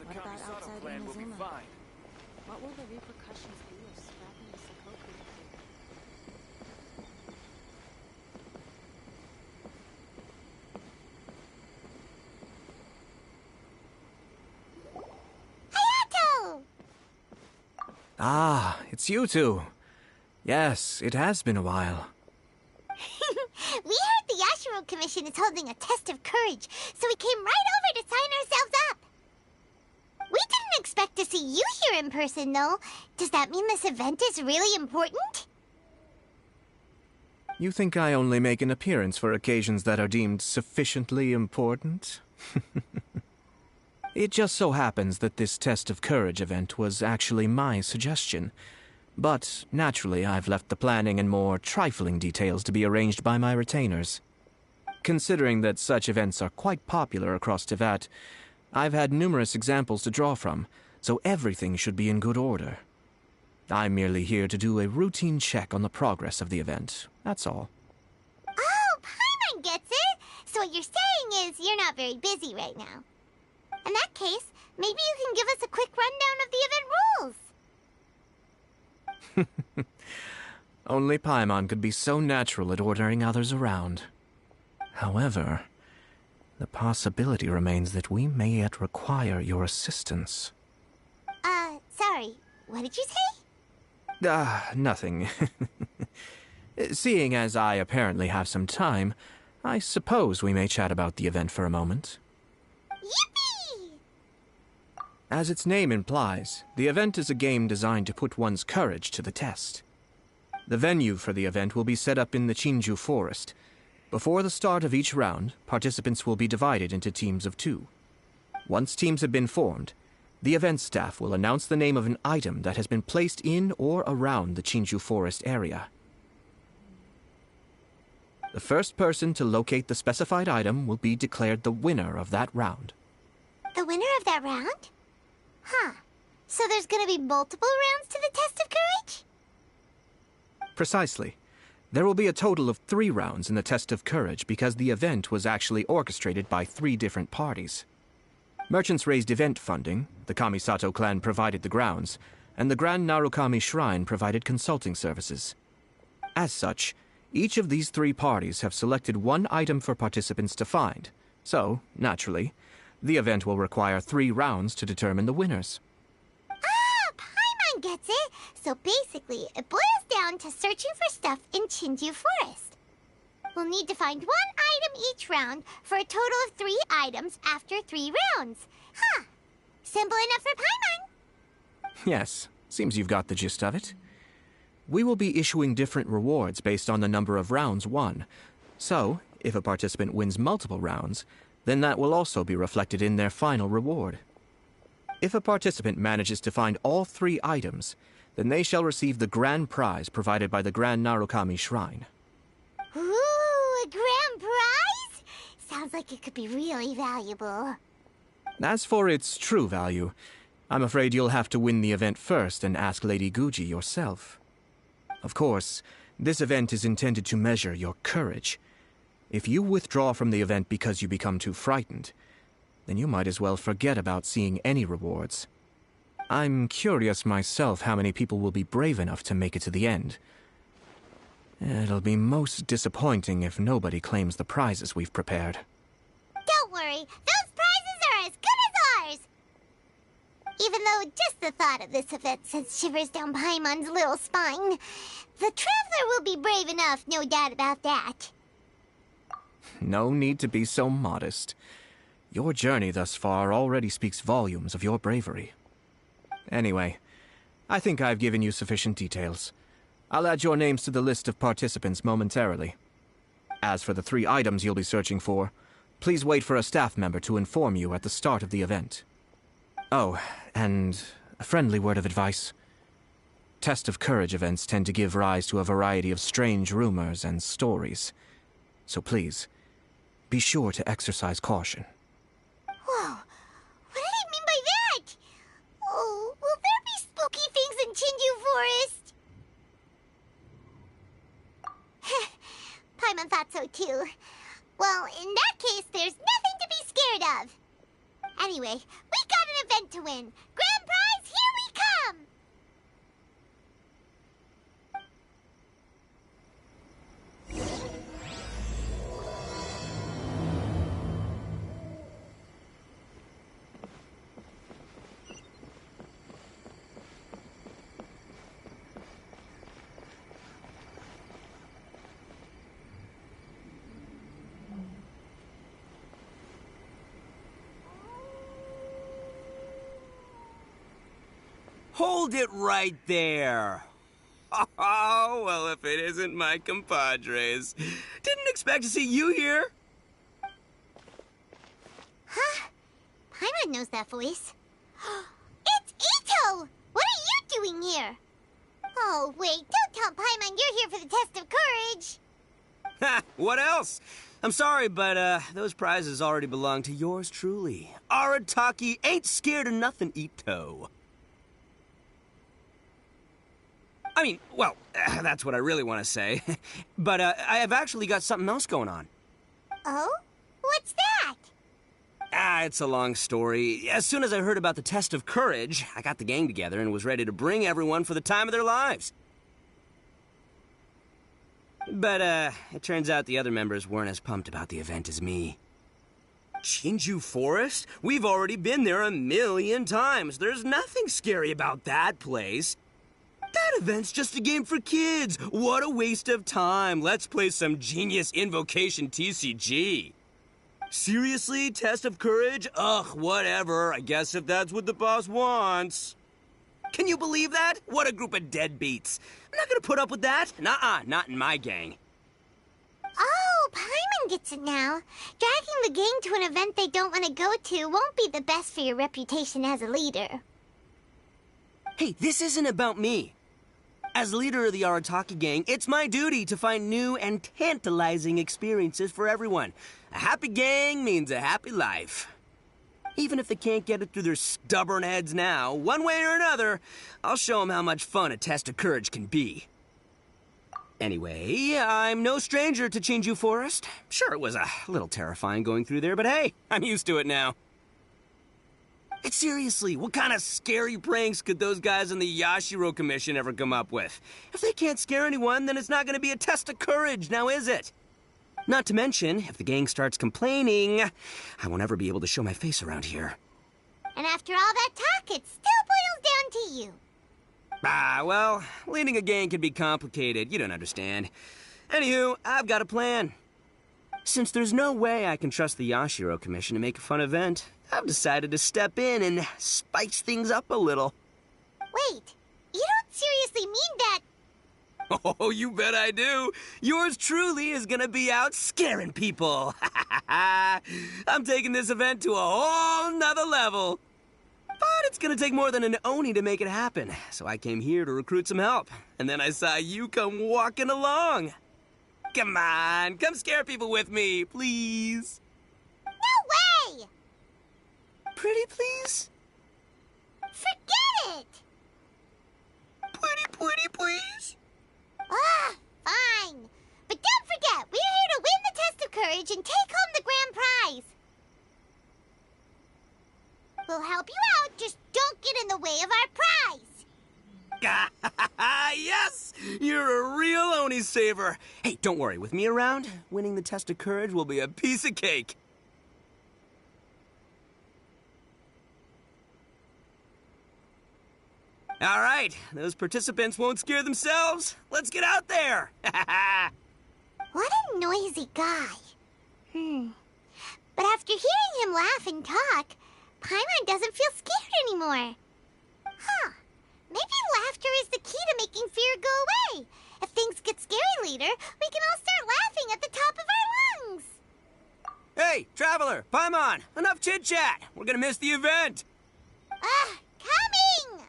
What about outside Inazuma? What will the repercussions be of scrapping the Sakoku? Hayato! Ah, it's you two. Yes, it has been a while. We heard the Yashiro Commission is holding a test of courage, so we came right over to sign ourselves up. We didn't expect to see you here in person, though. Does that mean this event is really important? You think I only make an appearance for occasions that are deemed sufficiently important? It just so happens that this test of courage event was actually my suggestion. But, naturally, I've left the planning and more trifling details to be arranged by my retainers. Considering that such events are quite popular across Teyvat, I've had numerous examples to draw from, so everything should be in good order. I'm merely here to do a routine check on the progress of the event, that's all. Oh, Paimon gets it! So what you're saying is you're not very busy right now. In that case, maybe you can give us a quick rundown of the event rules. Only Paimon could be so natural at ordering others around. However, the possibility remains that we may yet require your assistance. Sorry, what did you say? Nothing. Seeing as I apparently have some time, I suppose we may chat about the event for a moment. Yippee! As its name implies, the event is a game designed to put one's courage to the test. The venue for the event will be set up in the Chinju Forest. Before the start of each round, participants will be divided into teams of 2. Once teams have been formed, the event staff will announce the name of an item that has been placed in or around the Chinju Forest area. The first person to locate the specified item will be declared the winner of that round. The winner of that round? Huh. So there's gonna be multiple rounds to the test of courage? Precisely. There will be a total of 3 rounds in the test of courage because the event was actually orchestrated by 3 different parties. Merchants raised event funding, the Kamisato clan provided the grounds, and the Grand Narukami Shrine provided consulting services. As such, each of these 3 parties have selected one item for participants to find, so, naturally, the event will require 3 rounds to determine the winners. Ah, Paimon gets it! So basically, it boils down to searching for stuff in Chinju Forest. We'll need to find 1 item each round for a total of 3 items after 3 rounds. Huh. Simple enough for Paimon. Yes, seems you've got the gist of it. We will be issuing different rewards based on the number of rounds won. So, if a participant wins multiple rounds, then that will also be reflected in their final reward. If a participant manages to find all 3 items, then they shall receive the grand prize provided by the Grand Narukami Shrine. Ooh, a grand prize? Sounds like it could be really valuable. As for its true value, I'm afraid you'll have to win the event first and ask Lady Guji yourself. Of course, this event is intended to measure your courage. If you withdraw from the event because you become too frightened, then you might as well forget about seeing any rewards. I'm curious myself how many people will be brave enough to make it to the end. It'll be most disappointing if nobody claims the prizes we've prepared. Don't worry, those prizes are as good as ours! Even though just the thought of this event sends shivers down Paimon's little spine, the traveler will be brave enough, no doubt about that. No need to be so modest. Your journey thus far already speaks volumes of your bravery. Anyway, I think I've given you sufficient details. I'll add your names to the list of participants momentarily. As for the 3 items you'll be searching for, please wait for a staff member to inform you at the start of the event. Oh, and a friendly word of advice. Test of courage events tend to give rise to a variety of strange rumors and stories. So please, be sure to exercise caution. Whoa, what did he mean by that? Oh, will there be spooky things in Chinju Forest? Paimon thought so too. Well, in that case, there's nothing to be scared of. Anyway, we got an event to win. Grand prize, here we come! Hold it right there. Oh, well, if it isn't my compadres. Didn't expect to see you here. Huh? Paimon knows that voice. It's Ito! What are you doing here? Oh, wait, don't tell Paimon you're here for the test of courage. Ha! What else? I'm sorry, but those prizes already belong to yours truly. Arataki ain't scared of nothing, Ito. I mean, well, that's what I really want to say. But I have actually got something else going on. Oh? What's that? It's a long story. As soon as I heard about the test of courage, I got the gang together and was ready to bring everyone for the time of their lives. But, it turns out the other members weren't as pumped about the event as me. Chinju Forest? We've already been there 1,000,000 times. There's nothing scary about that place. That event's just a game for kids. What a waste of time. Let's play some genius invocation TCG. Seriously? Test of courage? Ugh, whatever. I guess if that's what the boss wants. Can you believe that? What a group of deadbeats. I'm not gonna put up with that. Nuh-uh, not in my gang. Oh, Paimon gets it now. Dragging the gang to an event they don't want to go to won't be the best for your reputation as a leader. Hey, this isn't about me. As leader of the Arataki gang, it's my duty to find new and tantalizing experiences for everyone. A happy gang means a happy life. Even if they can't get it through their stubborn heads now, one way or another, I'll show them how much fun a test of courage can be. Anyway, I'm no stranger to Chinju Forest. Sure, it was a little terrifying going through there, but hey, I'm used to it now. And seriously, what kind of scary pranks could those guys in the Yashiro Commission ever come up with? If they can't scare anyone, then it's not going to be a test of courage, now is it? Not to mention, if the gang starts complaining, I won't ever be able to show my face around here. And after all that talk, it still boils down to you. Well, leading a gang can be complicated. You don't understand. Anywho, I've got a plan. Since there's no way I can trust the Yashiro Commission to make a fun event, I've decided to step in and spice things up a little. Wait, you don't seriously mean that... Oh, you bet I do. Yours truly is gonna be out scaring people. I'm taking this event to a whole nother level. But it's gonna take more than an Oni to make it happen, so I came here to recruit some help. And then I saw you come walking along. Come on, come scare people with me, please. No way! Pretty please? Forget it! Pretty please? Ah, fine. But don't forget, we're here to win the test of courage and take home the grand prize. We'll help you out, just don't get in the way of our prize. Yes! You're a real Oni saver. Hey, don't worry, with me around, winning the test of courage will be a piece of cake. All right, those participants won't scare themselves. Let's get out there. What a noisy guy. But after hearing him laugh and talk, Paimon doesn't feel scared anymore. Huh. Maybe laughter is the key to making fear go away. If things get scary later, we can all start laughing at the top of our lungs. Hey, Traveler, Paimon, enough chit-chat. We're gonna miss the event. Coming!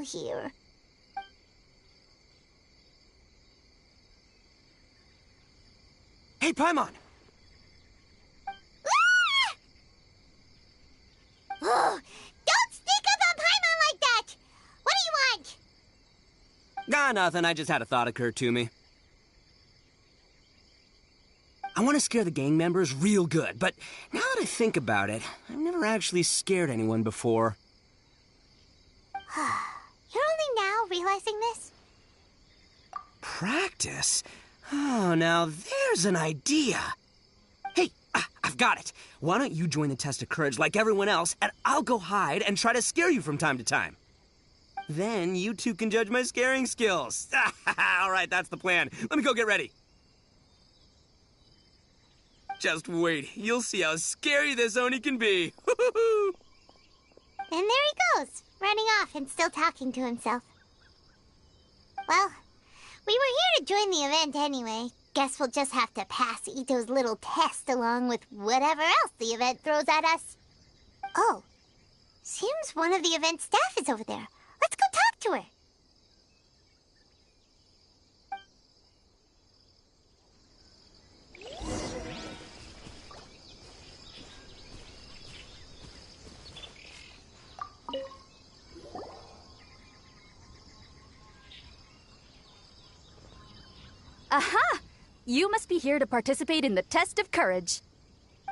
here. Hey, Paimon! Ah! Oh, don't sneak up on Paimon like that! What do you want? Nothing. I just had a thought occur to me. I want to scare the gang members real good, but now that I think about it, I've never actually scared anyone before. You're only now realizing this? Practice? Oh, now there's an idea. Hey, I've got it. Why don't you join the test of courage like everyone else, and I'll go hide and try to scare you from time to time. Then you two can judge my scaring skills. All right, that's the plan. Let me go get ready. Just wait. You'll see how scary this Oni can be. And there he goes, running off and still talking to himself. Well, we were here to join the event anyway. Guess we'll just have to pass Ito's little test along with whatever else the event throws at us. Oh, seems one of the event staff is over there. Let's go talk to her. Aha! You must be here to participate in the test of courage.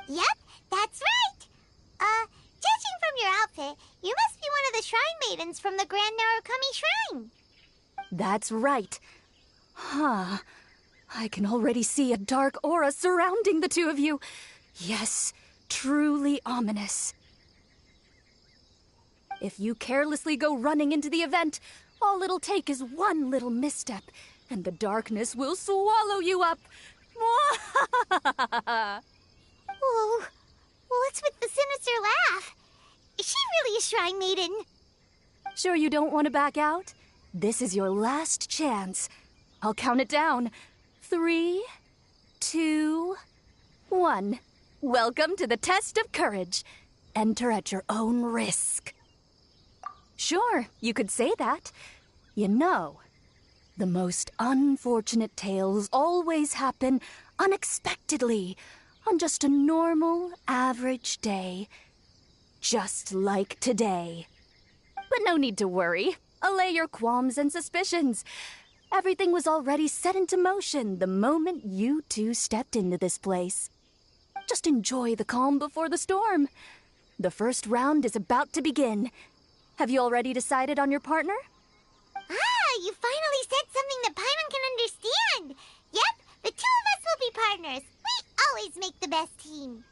Yep, that's right. Judging from your outfit, you must be one of the shrine maidens from the Grand Narukami Shrine. That's right. Huh. I can already see a dark aura surrounding the two of you. Yes, truly ominous. If you carelessly go running into the event, all it'll take is one little misstep, and the darkness will swallow you up. Whoa, what's with the sinister laugh? Is she really a shrine maiden? Sure you don't want to back out? This is your last chance. I'll count it down. 3, 2, 1. Welcome to the test of courage. Enter at your own risk. Sure, you could say that. You know, the most unfortunate tales always happen unexpectedly on just a normal, average day. Just like today. But no need to worry. Allay your qualms and suspicions. Everything was already set into motion the moment you two stepped into this place. Just enjoy the calm before the storm. The first round is about to begin. Have you already decided on your partner? Ah, you finally said something that Paimon can understand. Yep, the two of us will be partners. We always make the best team.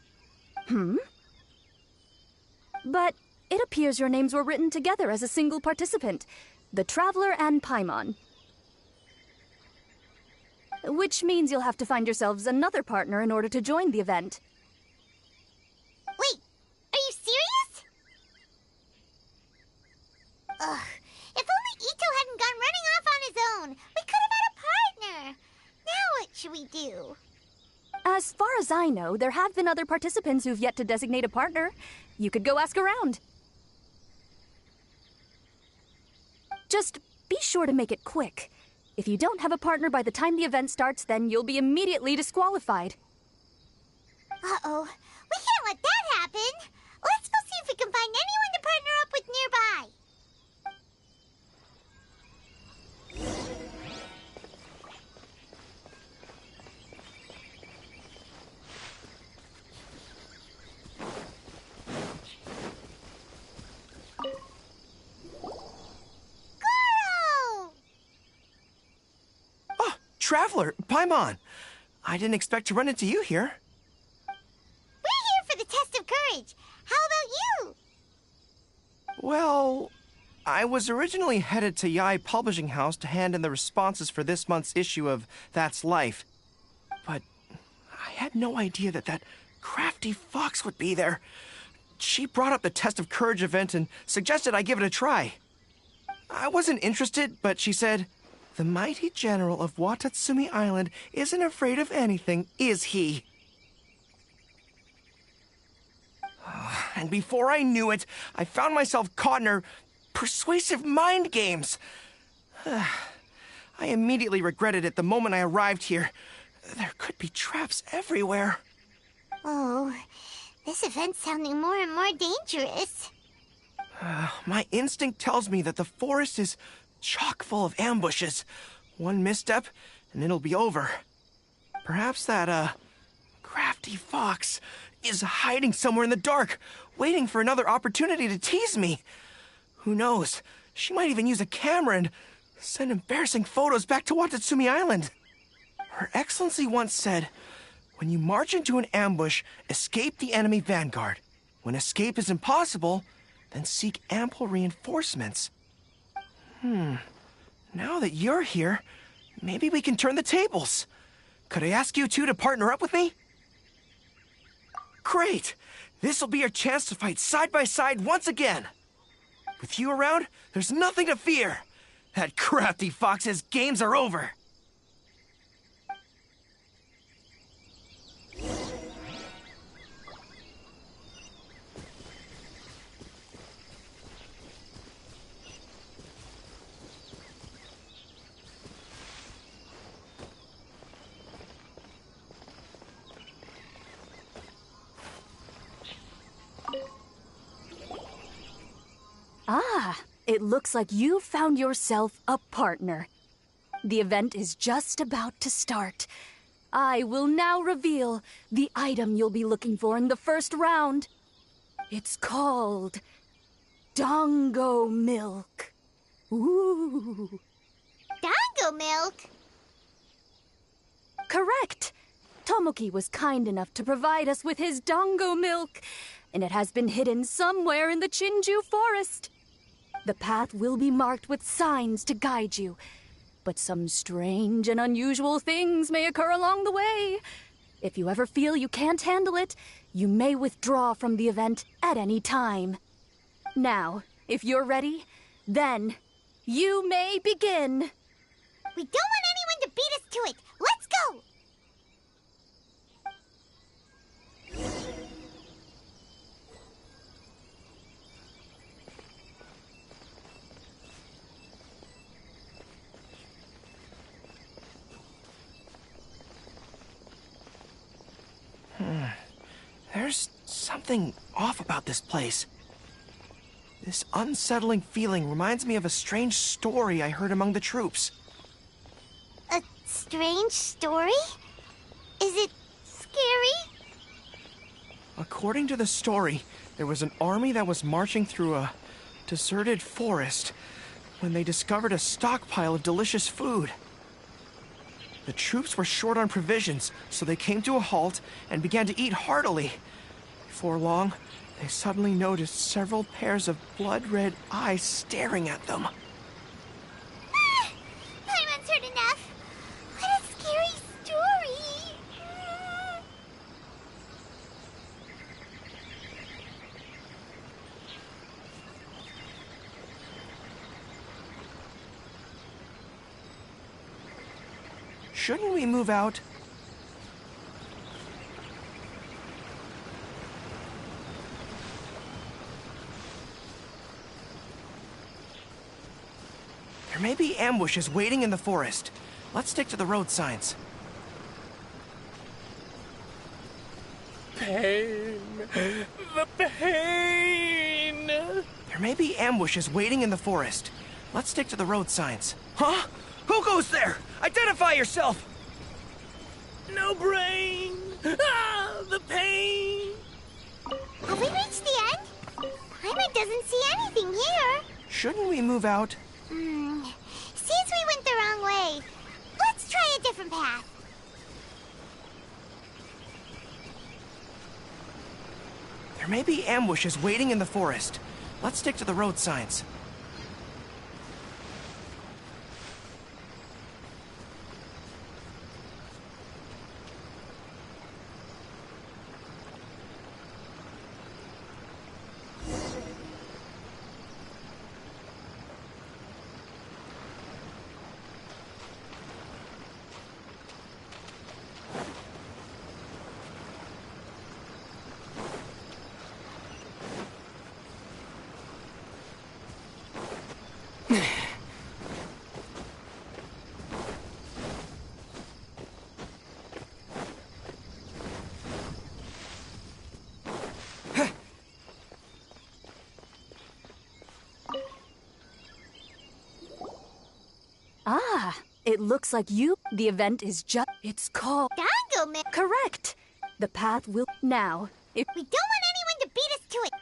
But it appears your names were written together as a single participant, the Traveler and Paimon. Which means you'll have to find yourselves another partner in order to join the event. Wait, are you serious? Ugh, if only Ito hadn't gone running off on his own, we could have had a partner. Now what should we do? As far as I know, there have been other participants who've yet to designate a partner. You could go ask around. Just be sure to make it quick. If you don't have a partner by the time the event starts, then you'll be immediately disqualified. Uh-oh, we can't let that happen. Let's go see if we can find anyone to partner up with nearby. Traveler, Paimon! I didn't expect to run into you here. We're here for the test of courage. How about you? Well, I was originally headed to Yai Publishing House to hand in the responses for this month's issue of That's Life. But I had no idea that crafty fox would be there. She brought up the Test of Courage event and suggested I give it a try. I wasn't interested, but she said, "The mighty general of Watatsumi Island isn't afraid of anything, is he?" And before I knew it, I found myself caught in her persuasive mind games. I immediately regretted it the moment I arrived here. There could be traps everywhere. Oh, this event's sounding more and more dangerous. My instinct tells me that the forest is chock full of ambushes. One misstep, and it'll be over. Perhaps that, crafty fox is hiding somewhere in the dark, waiting for another opportunity to tease me. Who knows? She might even use a camera and send embarrassing photos back to Watatsumi Island. Her Excellency once said, "When you march into an ambush, escape the enemy vanguard. When escape is impossible, then seek ample reinforcements." Now that you're here, maybe we can turn the tables. Could I ask you two to partner up with me? Great! This'll be your chance to fight side by side once again. With you around, there's nothing to fear. That crafty fox's games are over. Ah, it looks like you've found yourself a partner. The event is just about to start. I will now reveal the item you'll be looking for in the first round. It's called Dongo Milk. Ooh. Dongo milk? Correct. Tomoki was kind enough to provide us with his Dongo Milk, and it has been hidden somewhere in the Chinju forest. The path will be marked with signs to guide you, but some strange and unusual things may occur along the way. If you ever feel you can't handle it, you may withdraw from the event at any time. Now, if you're ready, then you may begin. We don't want anyone to beat us to it. Let's go! There's something off about this place. This unsettling feeling reminds me of a strange story I heard among the troops. A strange story? Is it scary? According to the story, there was an army that was marching through a deserted forest when they discovered a stockpile of delicious food. The troops were short on provisions, so they came to a halt and began to eat heartily. Before long, they suddenly noticed several pairs of blood-red eyes staring at them. Paimon's heard enough. What a scary story. Shouldn't we move out? There may be ambushes waiting in the forest. Let's stick to the road signs. Pain! The pain! There may be ambushes waiting in the forest. Let's stick to the road signs. Huh? Who goes there? Identify yourself! No brain! Ah, the pain! Have we reached the end? Paimon doesn't see anything here. Shouldn't we move out? Seems we went the wrong way. Let's try a different path. There may be ambushes waiting in the forest. Let's stick to the road signs. It looks like the event is it's called... Dongo Milk. Correct! The path will... Now, if... We don't want anyone to beat us to it.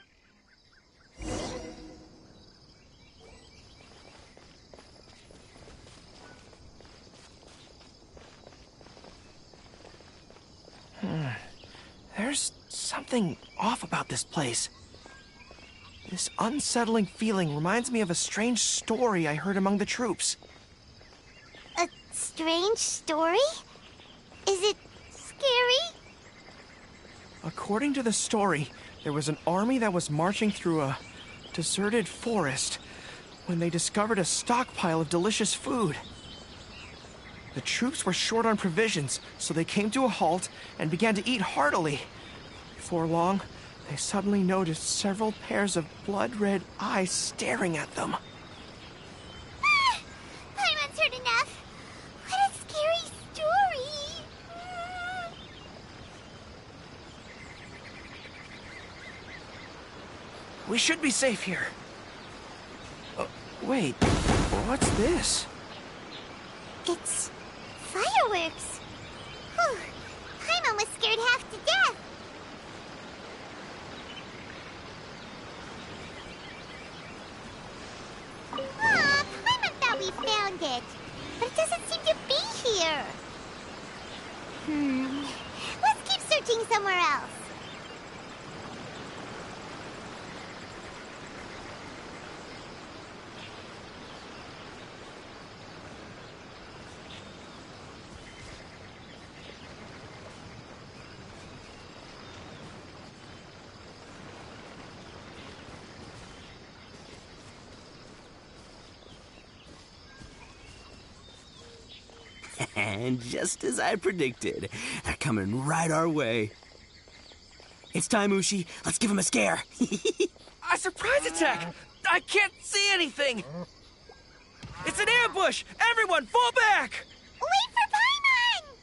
There's something off about this place. This unsettling feeling reminds me of a strange story I heard among the troops. A strange story? Is it scary? According to the story, there was an army that was marching through a deserted forest when they discovered a stockpile of delicious food. The troops were short on provisions, so they came to a halt and began to eat heartily. Before long, they suddenly noticed several pairs of blood-red eyes staring at them. Ah! Paimon's heard enough. What a scary story. We should be safe here. Wait, what's this? It's fireworks. Whew. Paimon was scared half to death. Aw, Paimon thought we found it. But it doesn't seem to be here. Let's keep searching somewhere else. And just as I predicted, they're coming right our way. It's time, Ushi. Let's give him a scare. A surprise attack! I can't see anything! It's an ambush! Everyone, fall back! Wait for Paimon!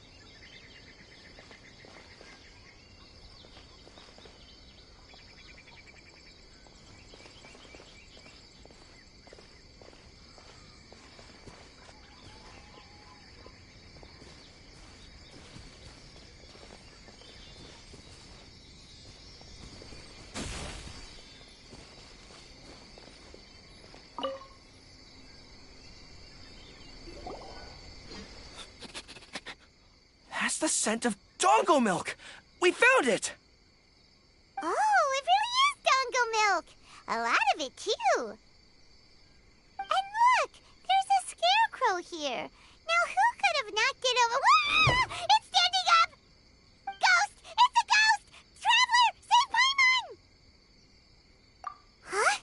That's the scent of dongo milk! We found it! Oh, it really is dongo milk. A lot of it, too. And look, there's a scarecrow here. Now, who could have knocked it over? Wah! It's standing up! Ghost! It's a ghost! Traveler! Save Paimon! Huh?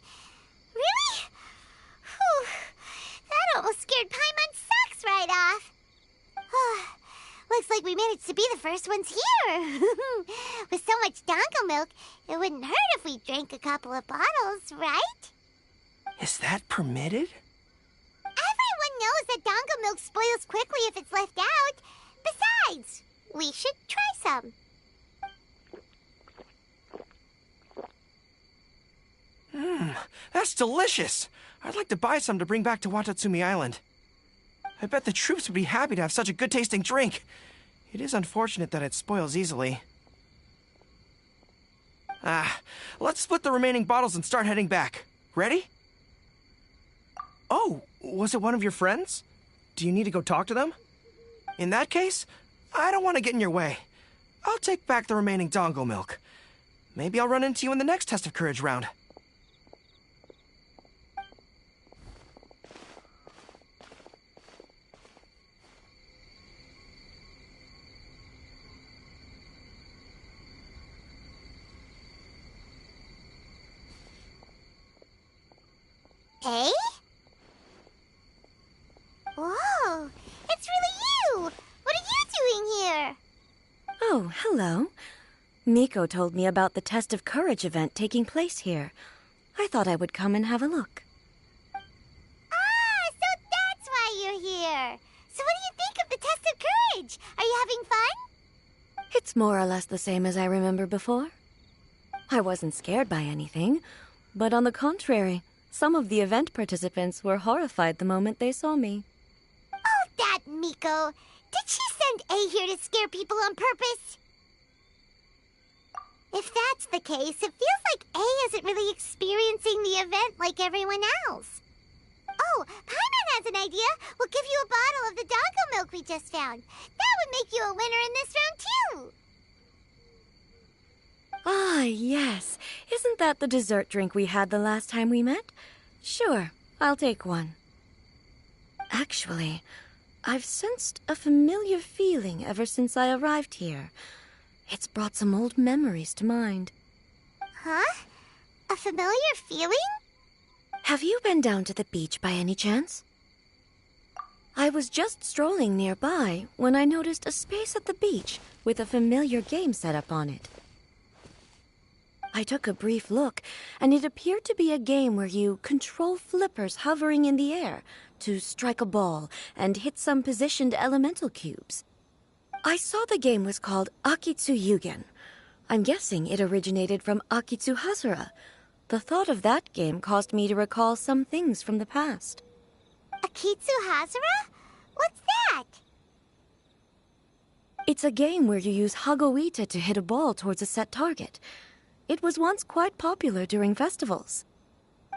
Really? Whew. That almost scared Paimon's socks right off. Looks like we managed to be the first ones here. With so much dongo milk, it wouldn't hurt if we drank a couple of bottles, right? Is that permitted? Everyone knows that dongo milk spoils quickly if it's left out. Besides, we should try some. That's delicious! I'd like to buy some to bring back to Watatsumi Island. I bet the troops would be happy to have such a good-tasting drink. It is unfortunate that it spoils easily. Let's split the remaining bottles and start heading back. Ready? Oh, was it one of your friends? Do you need to go talk to them? In that case, I don't want to get in your way. I'll take back the remaining dongo milk. Maybe I'll run into you in the next test of courage round. Hey? Whoa, it's really you! What are you doing here? Oh, hello. Miko told me about the Test of Courage event taking place here. I thought I would come and have a look. Ah, so that's why you're here. So what do you think of the Test of Courage? Are you having fun? It's more or less the same as I remember before. I wasn't scared by anything, but on the contrary, some of the event participants were horrified the moment they saw me. Oh, that that, Miko. Did she send A here to scare people on purpose? If that's the case, it feels like A isn't really experiencing the event like everyone else. Oh, Paimon has an idea. We'll give you a bottle of the doggo milk we just found. That would make you a winner in this round, too. Ah, yes. Isn't that the dessert drink we had the last time we met? Sure, I'll take one. Actually, I've sensed a familiar feeling ever since I arrived here. It's brought some old memories to mind. Huh? A familiar feeling? Have you been down to the beach by any chance? I was just strolling nearby when I noticed a space at the beach with a familiar game set up on it. I took a brief look, and it appeared to be a game where you control flippers hovering in the air to strike a ball and hit some positioned elemental cubes. I saw the game was called Akitsu Yugen. I'm guessing it originated from Akitsu Hazura. The thought of that game caused me to recall some things from the past. Akitsu Hazura? What's that? It's a game where you use Hagoita to hit a ball towards a set target. It was once quite popular during festivals.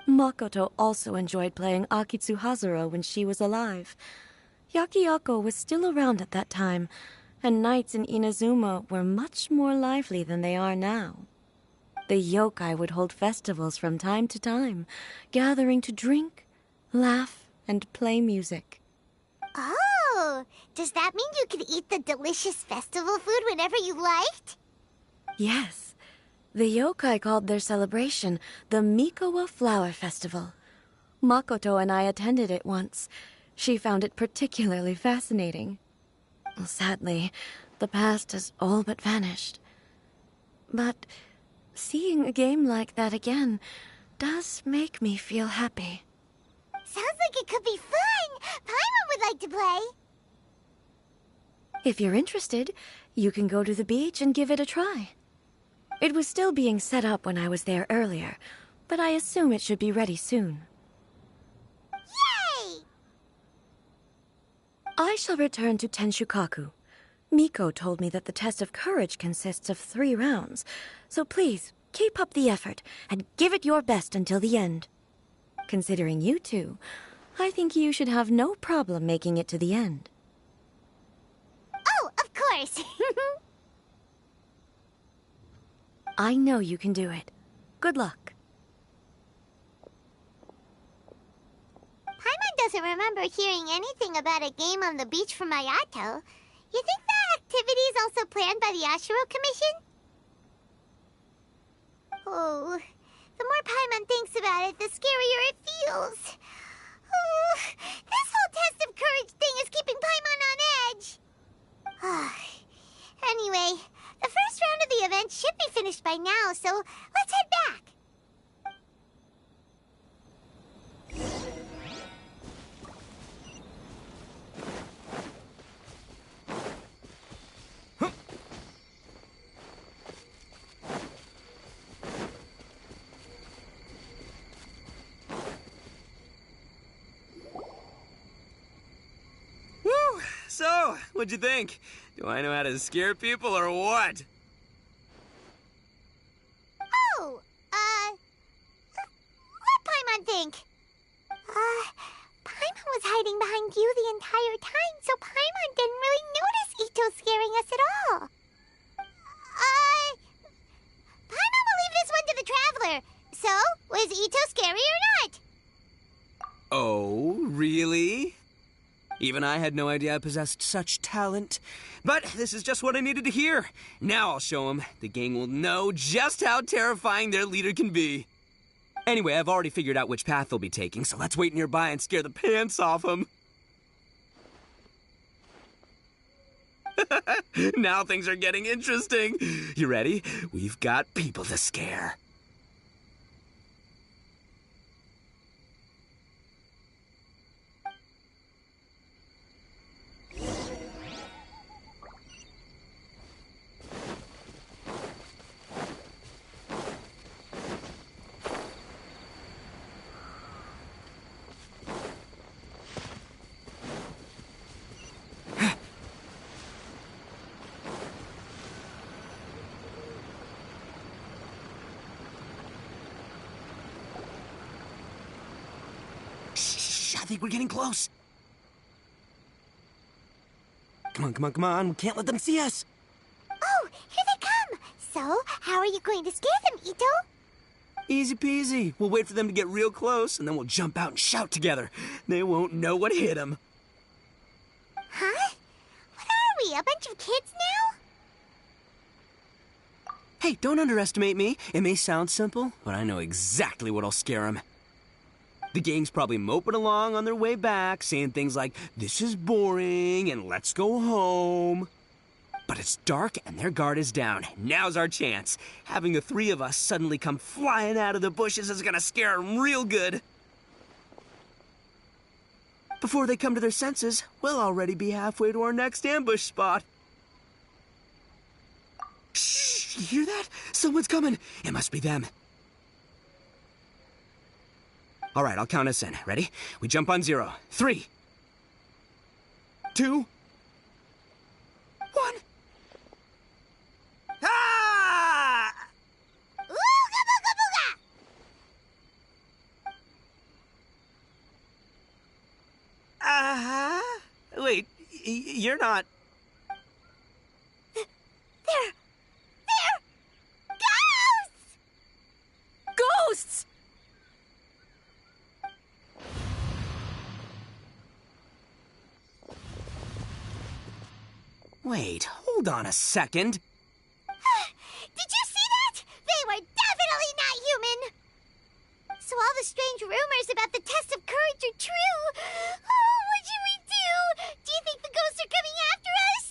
Makoto also enjoyed playing Akitsu Hazura when she was alive. Yakiako was still around at that time, and nights in Inazuma were much more lively than they are now. The yokai would hold festivals from time to time, gathering to drink, laugh, and play music. Oh, does that mean you could eat the delicious festival food whenever you liked? Yes. The yokai called their celebration the Mikowa Flower Festival. Makoto and I attended it once. She found it particularly fascinating. Sadly, the past has all but vanished. But seeing a game like that again does make me feel happy. Sounds like it could be fun! Paimon would like to play! If you're interested, you can go to the beach and give it a try. It was still being set up when I was there earlier, but I assume it should be ready soon. Yay! I shall return to Tenshukaku. Miko told me that the test of courage consists of 3 rounds, so please, keep up the effort and give it your best until the end. Considering you two, I think you should have no problem making it to the end. Oh, of course! I know you can do it. Good luck. Paimon doesn't remember hearing anything about a game on the beach from Ayato. You think that activity is also planned by the Ashiro Commission? Oh, the more Paimon thinks about it, the scarier it feels. Oh, this whole test of courage thing is keeping Paimon on edge. Anyway, the first round of the event should be finished by now, so let's head back. Woo! So, what'd you think? Do I know how to scare people or what? Oh, what Paimon think? Paimon was hiding behind you the entire time, so Paimon didn't really notice Ito scaring us at all. Paimon will leave this one to the Traveler. So, was Ito scary or not? Oh, really? Even I had no idea I possessed such talent. But this is just what I needed to hear. Now I'll show them. The gang will know just how terrifying their leader can be. Anyway, I've already figured out which path they'll be taking, so let's wait nearby and scare the pants off them. Now things are getting interesting. You ready? We've got people to scare. I think we're getting close. Come on, come on, come on. We can't let them see us. Oh, here they come. So, how are you going to scare them, Ito? Easy peasy. We'll wait for them to get real close, and then we'll jump out and shout together. They won't know what hit them. Huh? What are we, a bunch of kids now? Hey, don't underestimate me. It may sound simple, but I know exactly what'll scare them. The gang's probably moping along on their way back, saying things like, "This is boring," and "Let's go home." But it's dark and their guard is down. Now's our chance. Having the three of us suddenly come flying out of the bushes is gonna scare them real good. Before they come to their senses, we'll already be halfway to our next ambush spot. Shh, you hear that? Someone's coming. It must be them. All right, I'll count us in. Ready? We jump on 0. 3, 2, 1. Ah! Ooga booga booga! Wait, you're not... They're ghosts! Ghosts! Wait, hold on a second. Did you see that? They were definitely not human! So all the strange rumors about the test of courage are true. Oh, what should we do? Do you think the ghosts are coming after us?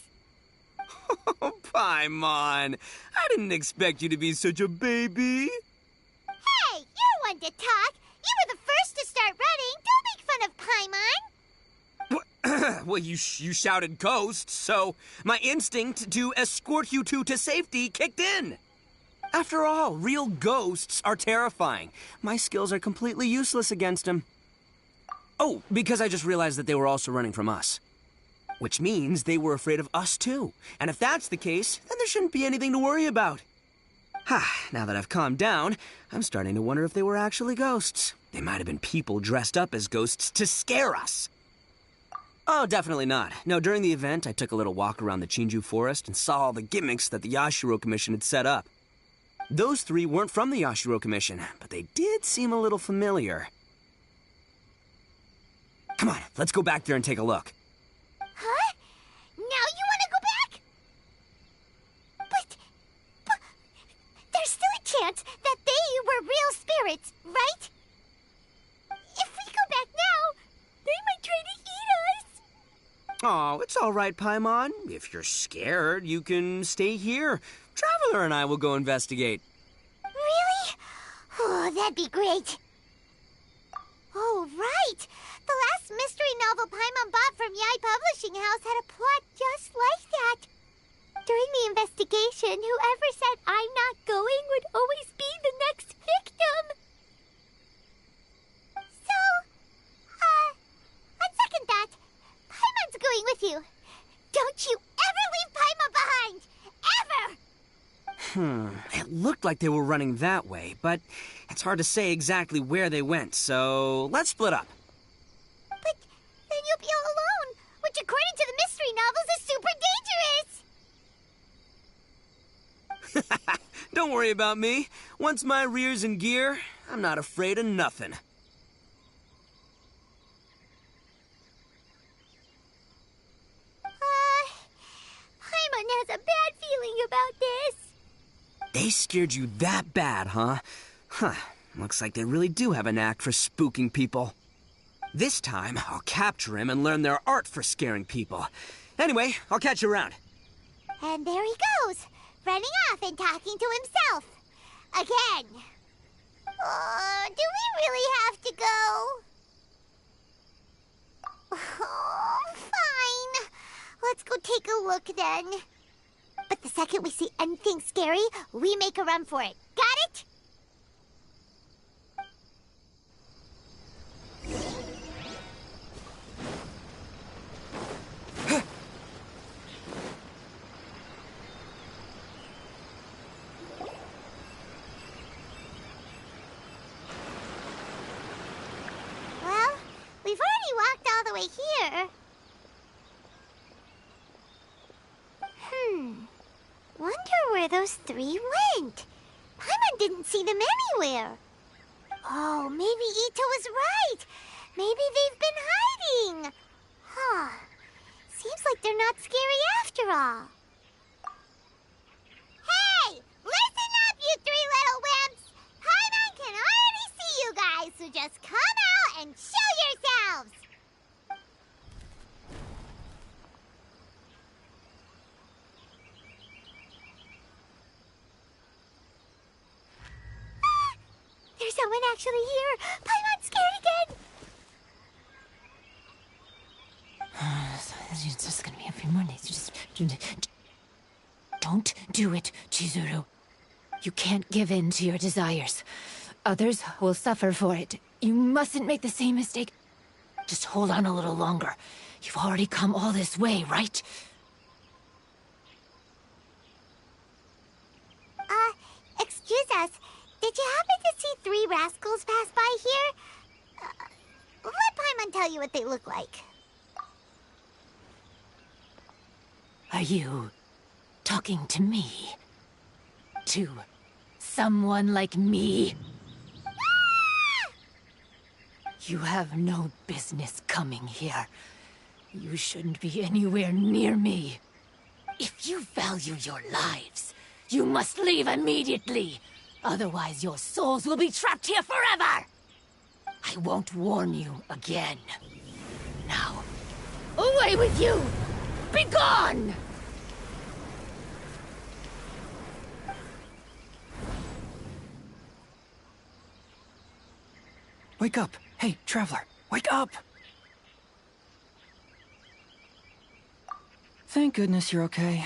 Oh, Paimon. I didn't expect you to be such a baby. Hey, you're one to talk. You were the first to start running. Don't make fun of Paimon. Well, you shouted ghosts, so my instinct to escort you two to safety kicked in. After all, real ghosts are terrifying. My skills are completely useless against them. Oh, because I just realized that they were also running from us. Which means they were afraid of us too. And if that's the case, then there shouldn't be anything to worry about. Now that I've calmed down, I'm starting to wonder if they were actually ghosts. They might have been people dressed up as ghosts to scare us. Oh, definitely not. No, during the event, I took a little walk around the Chinju forest and saw all the gimmicks that the Yashiro Commission had set up. Those three weren't from the Yashiro Commission, but they did seem a little familiar. Come on, let's go back there and take a look. Huh? Now you want to go back? But there's still a chance that they were real spirits, right? If we go back now, they might try to eat us. Oh, it's all right, Paimon. If you're scared, you can stay here. Traveler and I will go investigate. Really? Oh, that'd be great. Oh, right. The last mystery novel Paimon bought from Yai Publishing House had a plot just like that. During the investigation, whoever said I'm not going would always be the next victim. So, on second thought, Paimon's going with you. Don't you ever leave Paimon behind! Ever! It looked like they were running that way, but it's hard to say exactly where they went, so let's split up. But then you'll be all alone, which according to the mystery novels is super dangerous. Don't worry about me. Once my rear's in gear, I'm not afraid of nothing. Paimon has a bad feeling about this. They scared you that bad, huh? Looks like they really do have a knack for spooking people. This time, I'll capture him and learn their art for scaring people. Anyway, I'll catch you around. And there he goes, running off and talking to himself. Again. Do we really have to go? Oh, fine. Let's go take a look then. But the second we see anything scary, we make a run for it. Got it? Well, we've already by here. Wonder where those three went. Paimon didn't see them anywhere. Oh, maybe Ito was right. Maybe they've been hiding. Huh. Seems like they're not scary after all. Hey! Listen up, you three little wimps! Paimon can already see you guys, so just come out and show yourselves! There's someone actually here! Paimon's scared again! It's just gonna be a few more days. Just don't do it, Chizuru. You can't give in to your desires. Others will suffer for it. You mustn't make the same mistake. Just hold on a little longer. You've already come all this way, right? Excuse us. Did you happen to see three rascals pass by here? Let Paimon tell you what they look like. Are you talking to me? To someone like me? You have no business coming here. You shouldn't be anywhere near me. If you value your lives, you must leave immediately. Otherwise, your souls will be trapped here forever! I won't warn you again. Now, away with you! Be gone! Wake up! Hey, traveler, wake up! Thank goodness you're okay.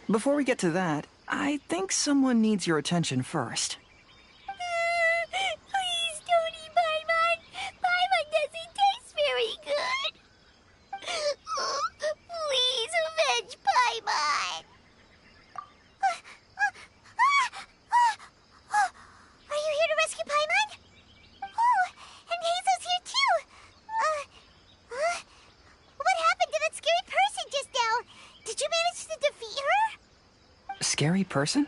Before we get to that, I think someone needs your attention first. Please don't eat Paimon! Paimon doesn't taste very good! Please avenge Paimon! Are you here to rescue Paimon? Oh, and Hazel's here too! What happened to that scary person just now? Did you manage to defeat her? Scary person?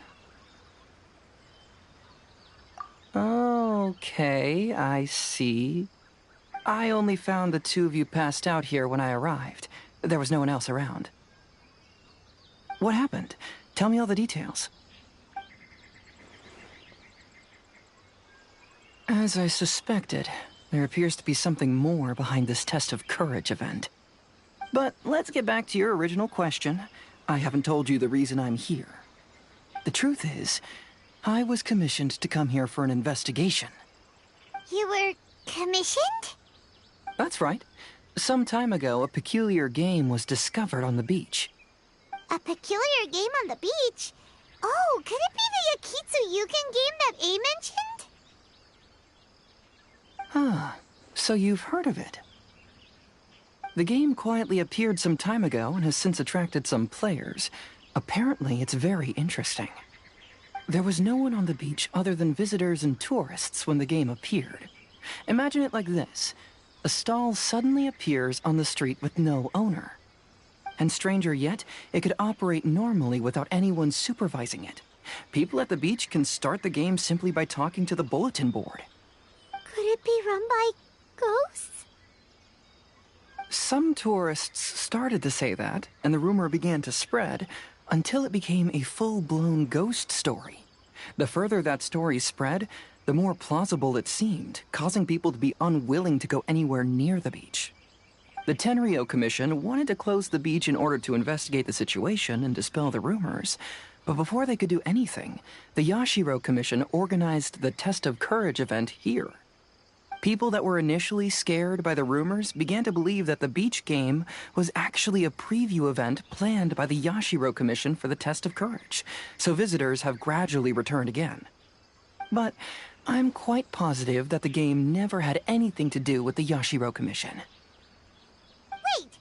Okay, I see. I only found the two of you passed out here when I arrived. There was no one else around. What happened? Tell me all the details. As I suspected, there appears to be something more behind this test of courage event. But let's get back to your original question. I haven't told you the reason I'm here. The truth is, I was commissioned to come here for an investigation. You were commissioned? That's right. Some time ago, a peculiar game was discovered on the beach. A peculiar game on the beach? Oh, could it be the Yakitsu Yugen game that A mentioned? Ah, so you've heard of it. The game quietly appeared some time ago and has since attracted some players. Apparently, it's very interesting. There was no one on the beach other than visitors and tourists when the game appeared. Imagine it like this. A stall suddenly appears on the street with no owner. And stranger yet, it could operate normally without anyone supervising it. People at the beach can start the game simply by talking to the bulletin board. Could it be run by ghosts? Some tourists started to say that, and the rumor began to spread, until it became a full-blown ghost story. The further that story spread, the more plausible it seemed, causing people to be unwilling to go anywhere near the beach. The Tenryou Commission wanted to close the beach in order to investigate the situation and dispel the rumors, but before they could do anything, the Yashiro Commission organized the Test of Courage event here. People that were initially scared by the rumors began to believe that the beach game was actually a preview event planned by the Yashiro Commission for the Test of Courage, so visitors have gradually returned again. But I'm quite positive that the game never had anything to do with the Yashiro Commission. Wait,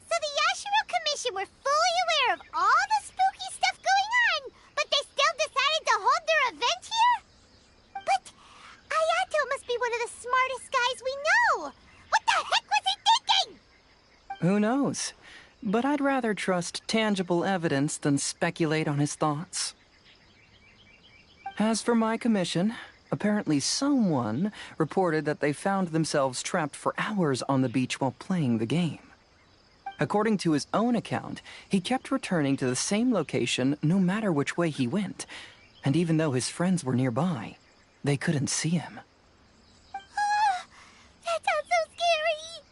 so the Yashiro Commission were fully aware of all the spooky stuff going on, but they still decided to hold their event here? But Ayato must be one of the smartest guys we know. What the heck Who knows? But I'd rather trust tangible evidence than speculate on his thoughts. As for my commission, apparently someone reported that they found themselves trapped for hours on the beach while playing the game. According to his own account, he kept returning to the same location no matter which way he went, and even though his friends were nearby, they couldn't see him. That sounds so scary!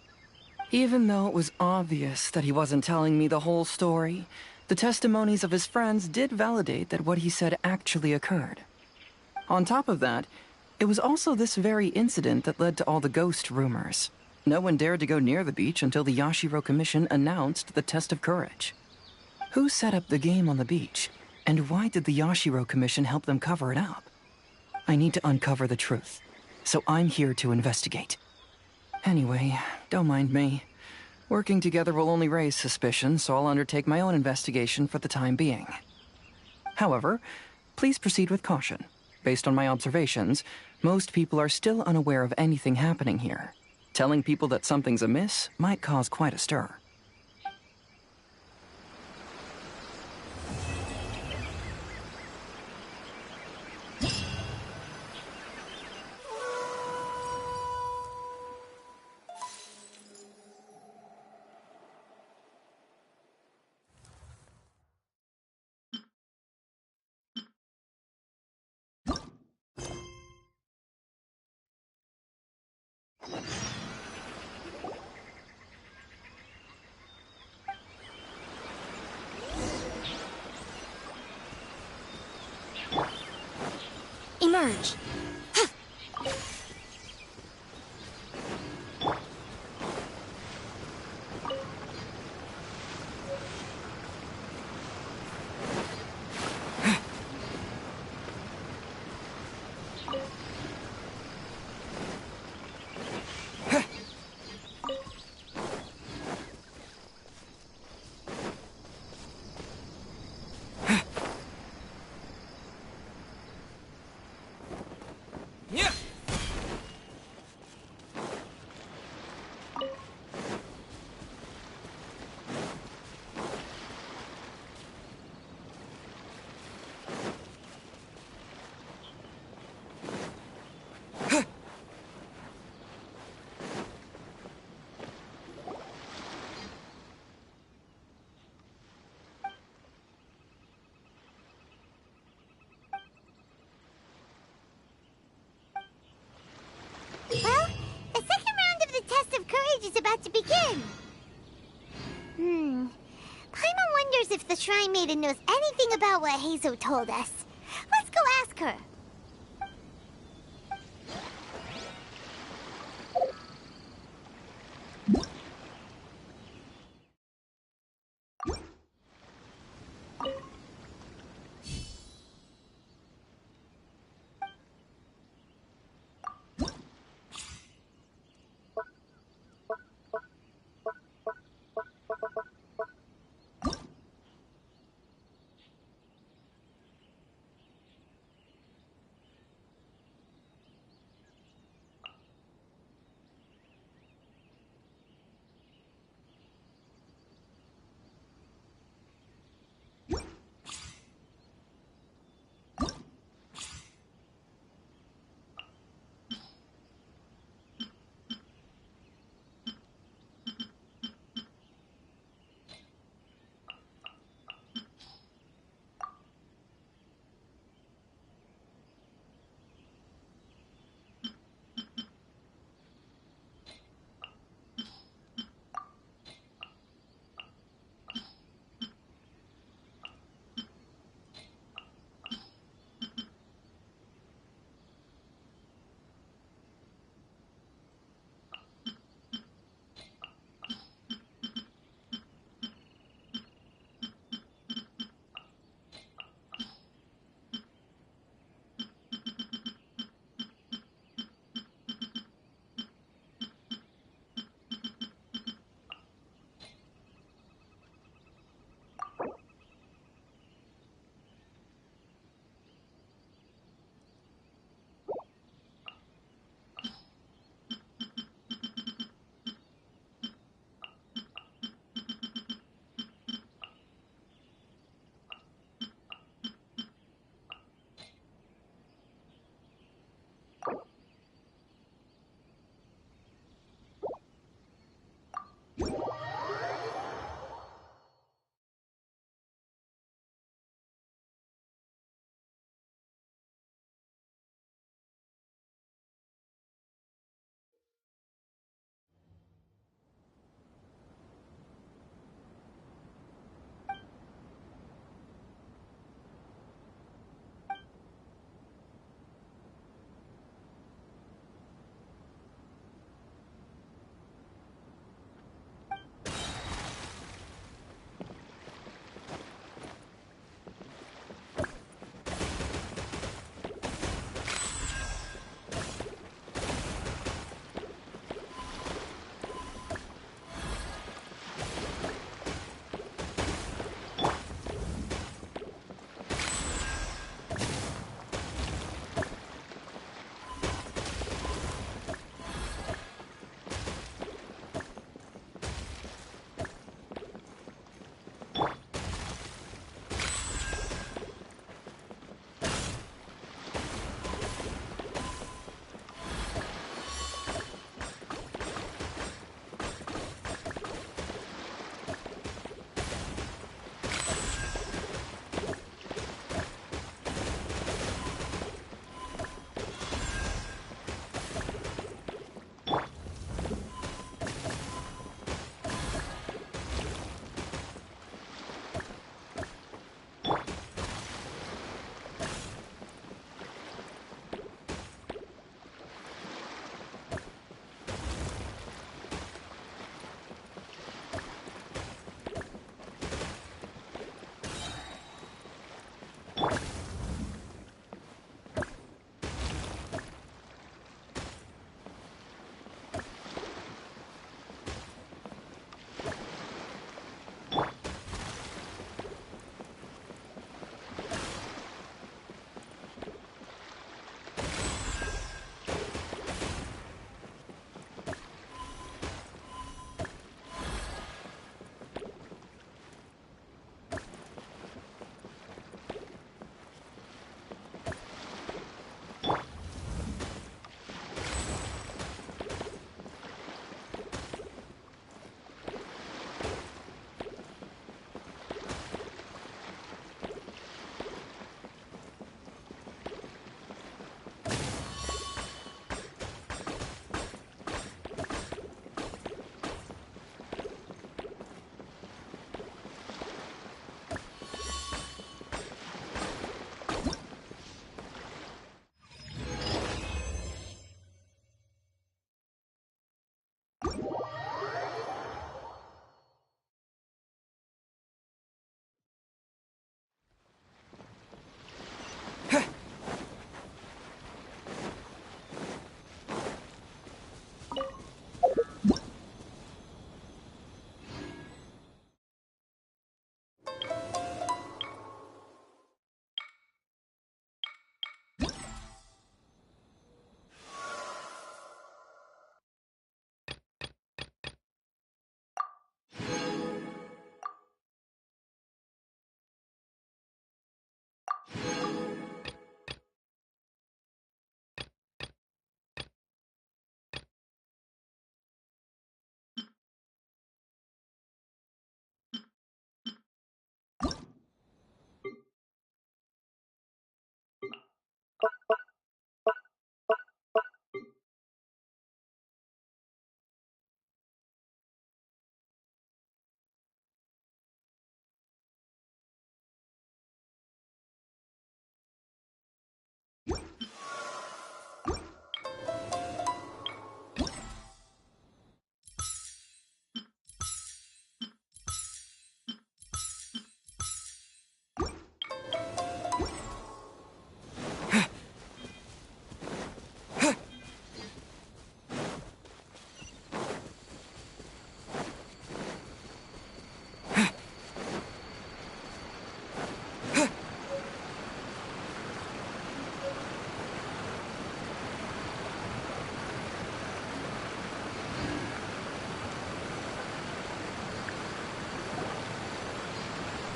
Even though it was obvious that he wasn't telling me the whole story, the testimonies of his friends did validate that what he said actually occurred. On top of that, it was also this very incident that led to all the ghost rumors. No one dared to go near the beach until the Yashiro Commission announced the test of courage. Who set up the game on the beach, and why did the Yashiro Commission help them cover it up? I need to uncover the truth, so I'm here to investigate. Anyway, don't mind me. Working together will only raise suspicion, so I'll undertake my own investigation for the time being. However, please proceed with caution. Based on my observations, most people are still unaware of anything happening here. Telling people that something's amiss might cause quite a stir. Emerge. Well, the second round of the test of courage is about to begin. Paimon wonders if the Shrine Maiden knows anything about what Hazo told us. Let's go ask her.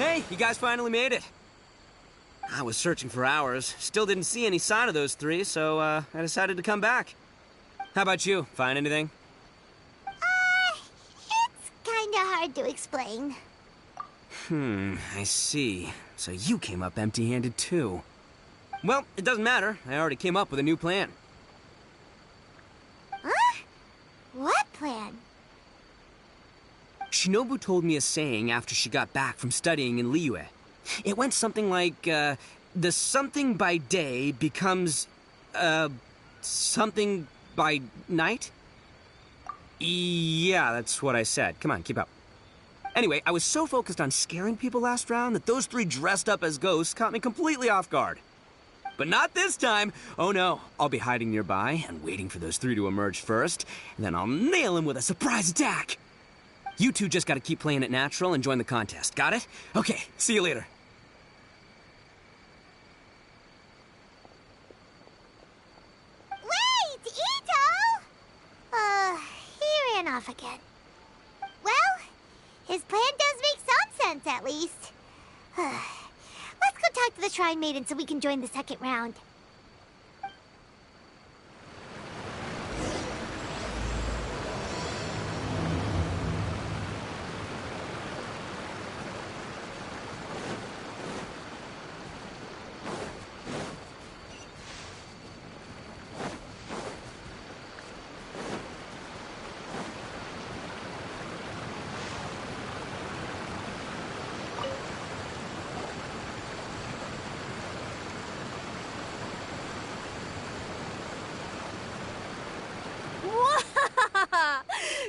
Hey, you guys finally made it. I was searching for hours. Still didn't see any sign of those three, so I decided to come back. How about you? Find anything? It's kinda hard to explain. I see. So you came up empty-handed too. Well, it doesn't matter. I already came up with a new plan. Huh? What plan? Shinobu told me a saying after she got back from studying in Liyue. It went something like, the something by day becomes, something by night? Yeah, that's what I said. Come on, keep up. Anyway, I was so focused on scaring people last round that those three dressed up as ghosts caught me completely off guard. But not this time! Oh no, I'll be hiding nearby and waiting for those three to emerge first, and then I'll nail them with a surprise attack! You two just gotta keep playing it natural and join the contest, got it? Okay, see you later. Wait, Ito! He ran off again. Well, his plan does make some sense, at least. Let's go talk to the Shrine Maiden so we can join the second round.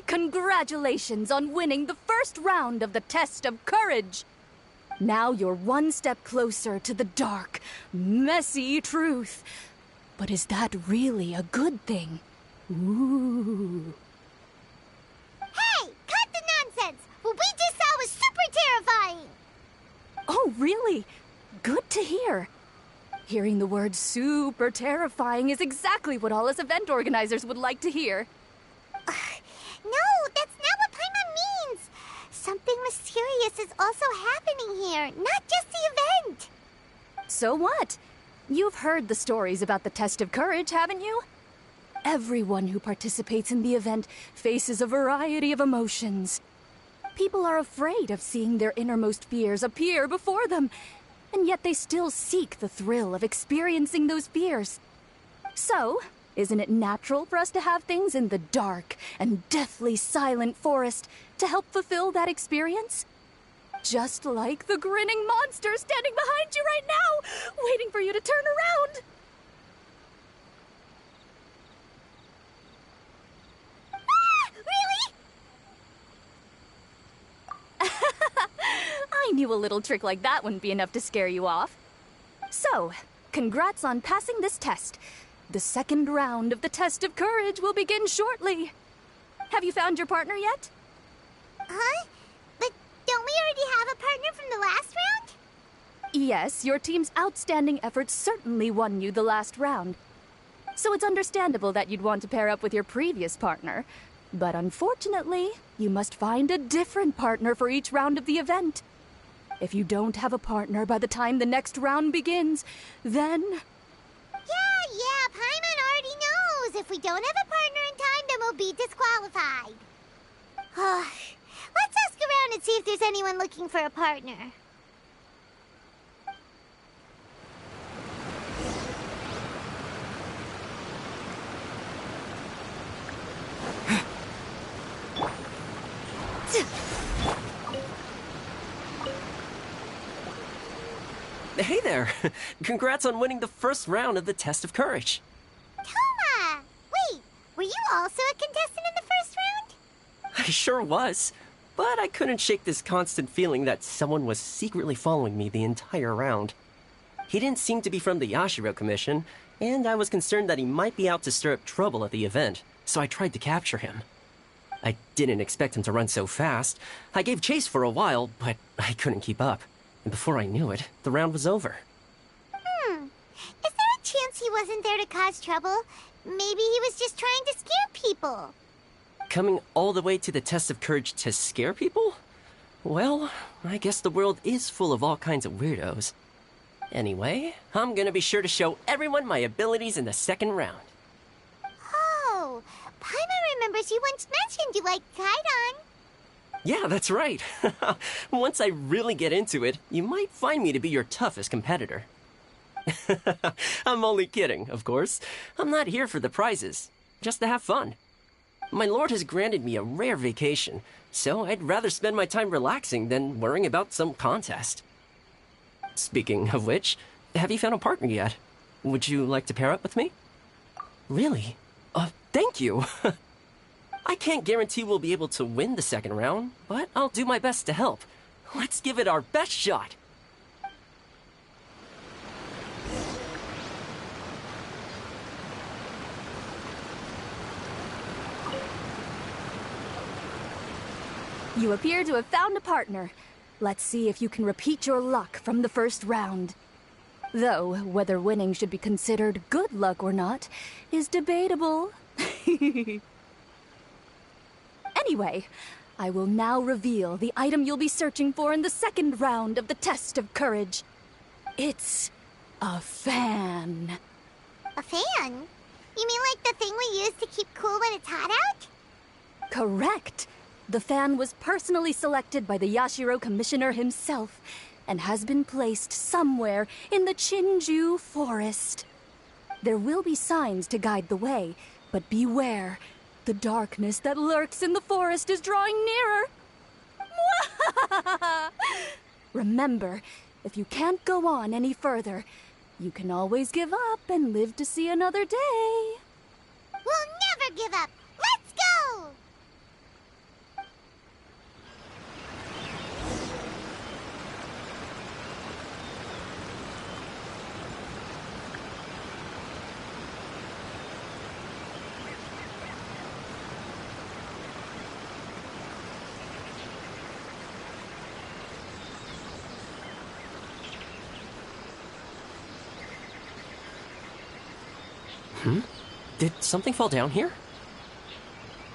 Congratulations on winning the first round of the test of courage! Now you're one step closer to the dark, messy truth. But is that really a good thing? Ooh. Hey, cut the nonsense! What we just saw was super terrifying! Oh, really? Good to hear. Hearing the word super terrifying is exactly what all us event organizers would like to hear. No, that's not what Paimon means! Something mysterious is also happening here, not just the event! So what? You've heard the stories about the test of courage, haven't you? Everyone who participates in the event faces a variety of emotions. People are afraid of seeing their innermost fears appear before them, and yet they still seek the thrill of experiencing those fears. So, isn't it natural for us to have things in the dark and deathly silent forest to help fulfill that experience? Just like the grinning monster standing behind you right now, waiting for you to turn around. Really? I knew a little trick like that wouldn't be enough to scare you off. So, congrats on passing this test. The second round of the test of courage will begin shortly. Have you found your partner yet? Huh? But don't we already have a partner from the last round? Yes, your team's outstanding efforts certainly won you the last round. So it's understandable that you'd want to pair up with your previous partner. But unfortunately, you must find a different partner for each round of the event. If you don't have a partner by the time the next round begins, then... Yeah, Paimon already knows. If we don't have a partner in time, then we'll be disqualified. Let's ask around and see if there's anyone looking for a partner. Hey there! Congrats on winning the first round of the test of courage. Toma! Wait, were you also a contestant in the first round? I sure was, but I couldn't shake this constant feeling that someone was secretly following me the entire round. He didn't seem to be from the Yashiro Commission, and I was concerned that he might be out to stir up trouble at the event, so I tried to capture him. I didn't expect him to run so fast. I gave chase for a while, but I couldn't keep up. And before I knew it, the round was over. Is there a chance he wasn't there to cause trouble? Maybe he was just trying to scare people. Coming all the way to the test of courage to scare people? Well, I guess the world is full of all kinds of weirdos. Anyway, I'm gonna be sure to show everyone my abilities in the second round. Oh, Paimon remembers you once mentioned you liked Kaidan. Yeah, that's right. Once I really get into it, you might find me to be your toughest competitor. I'm only kidding, of course. I'm not here for the prizes, just to have fun. My lord has granted me a rare vacation, so I'd rather spend my time relaxing than worrying about some contest. Speaking of which, have you found a partner yet? Would you like to pair up with me? Really? Thank you. I can't guarantee we'll be able to win the second round, but I'll do my best to help. Let's give it our best shot. You appear to have found a partner. Let's see if you can repeat your luck from the first round. Though, whether winning should be considered good luck or not is debatable. Anyway, I will now reveal the item you'll be searching for in the second round of the test of courage. It's a fan. A fan? You mean like the thing we use to keep cool when it's hot out? Correct. The fan was personally selected by the Yashiro Commissioner himself and has been placed somewhere in the Chinju Forest. There will be signs to guide the way, but beware. The darkness that lurks in the forest is drawing nearer. Remember, if you can't go on any further, you can always give up and live to see another day. We'll never give up! Let's go! Did something fall down here?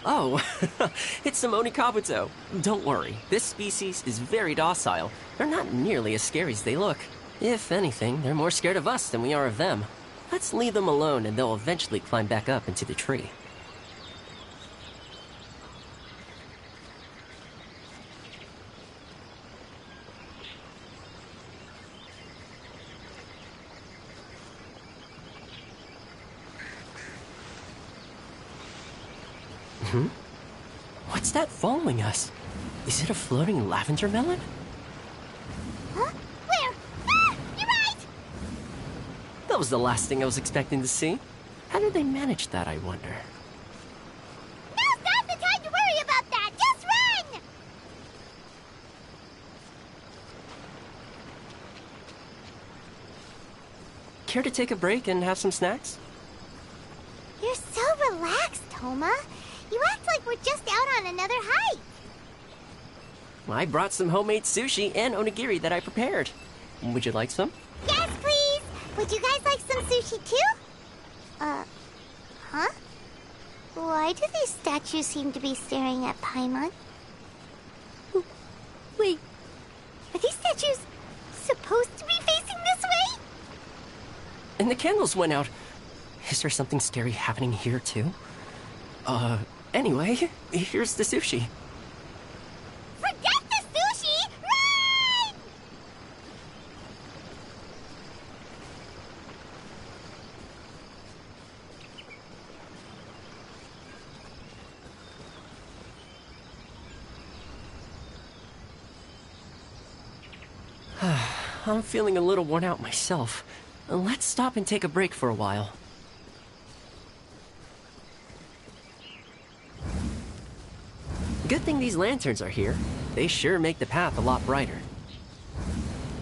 Oh, it's Simone Kabuto. Don't worry, this species is very docile. They're not nearly as scary as they look. If anything, they're more scared of us than we are of them. Let's leave them alone and they'll eventually climb back up into the tree. What's that following us? Is it a floating lavender melon? Huh? Where? Ah! You're right! That was the last thing I was expecting to see. How did they manage that, I wonder? Now's not the time to worry about that! Just run! Care to take a break and have some snacks? You're so relaxed, Toma. You act like we're just out on another hike. I brought some homemade sushi and onigiri that I prepared. Would you like some? Yes, please! Would you guys like some sushi too? Huh? Why do these statues seem to be staring at Paimon? Wait, are these statues supposed to be facing this way? And the candles went out. Is there something scary happening here too? Anyway, here's the sushi. Forget the sushi! Run! I'm feeling a little worn out myself. Let's stop and take a break for a while. Good thing these lanterns are here. They sure make the path a lot brighter.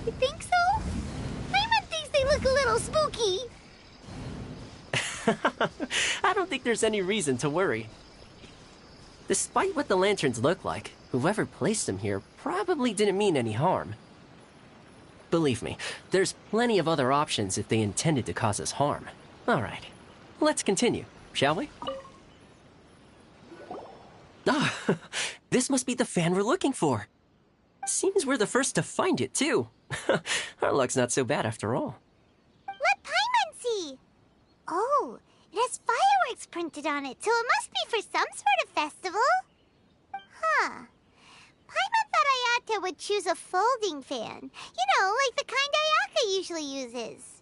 You think so? Paimon thinks they look a little spooky. I don't think there's any reason to worry. Despite what the lanterns look like, whoever placed them here probably didn't mean any harm. Believe me, there's plenty of other options if they intended to cause us harm. Alright, let's continue, shall we? Ah, this must be the fan we're looking for. Seems we're the first to find it, too. Our luck's not so bad after all. Let Paimon see. Oh, it has fireworks printed on it, so it must be for some sort of festival. Huh. Paimon thought Ayaka would choose a folding fan. You know, like the kind Ayaka usually uses.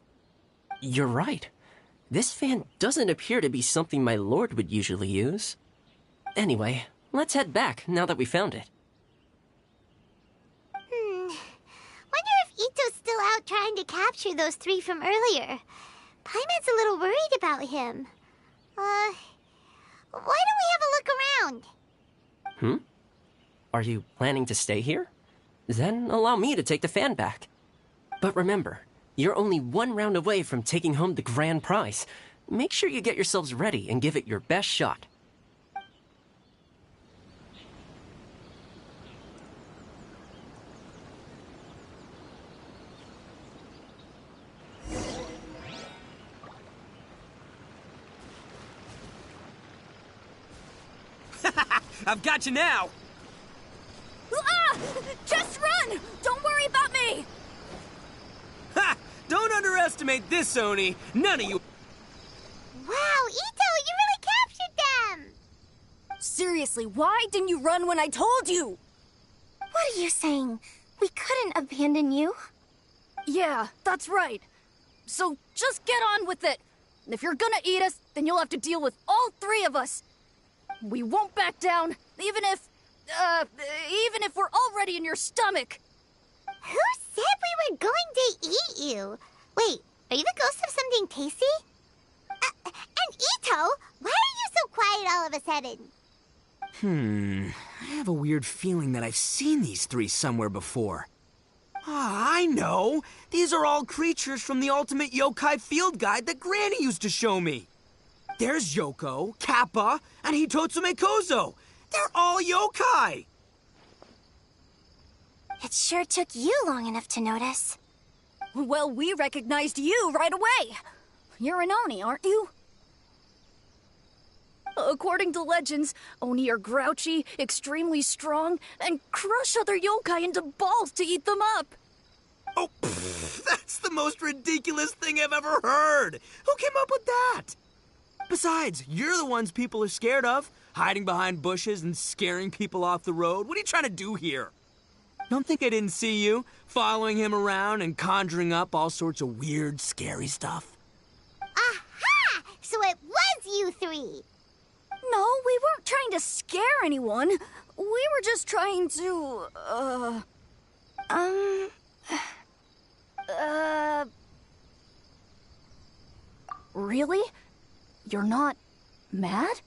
You're right. This fan doesn't appear to be something my lord would usually use. Anyway, let's head back now that we found it. Wonder if Ito's still out trying to capture those 3 from earlier. Paimon's a little worried about him. Why don't we have a look around? Are you planning to stay here? Then allow me to take the fan back. But remember, you're only 1 round away from taking home the grand prize. Make sure you get yourselves ready and give it your best shot. I've got you now! Ah! Just run! Don't worry about me! Ha! Don't underestimate this, Oni. None of you... Wow, Ito, you really captured them! Seriously, why didn't you run when I told you? What are you saying? We couldn't abandon you. Yeah, that's right. So just get on with it. If you're gonna eat us, then you'll have to deal with all 3 of us. We won't back down, even if we're already in your stomach. Who said we were going to eat you? Wait, are you the ghost of something tasty? And Ito, why are you so quiet all of a sudden? I have a weird feeling that I've seen these 3 somewhere before. Ah, I know! These are all creatures from the Ultimate Yokai Field Guide that Granny used to show me. There's Yoko, Kappa, and Hitotsume Kozo. They're all yokai! It sure took you long enough to notice. Well, we recognized you right away. You're an Oni, aren't you? According to legends, Oni are grouchy, extremely strong, and crush other yokai into balls to eat them up. Oh, that's the most ridiculous thing I've ever heard! Who came up with that? Besides, you're the ones people are scared of, hiding behind bushes and scaring people off the road. What are you trying to do here? Don't think I didn't see you, following him around and conjuring up all sorts of weird, scary stuff. Aha! So it was you 3! No, we weren't trying to scare anyone. We were just trying to, Really? You're not mad?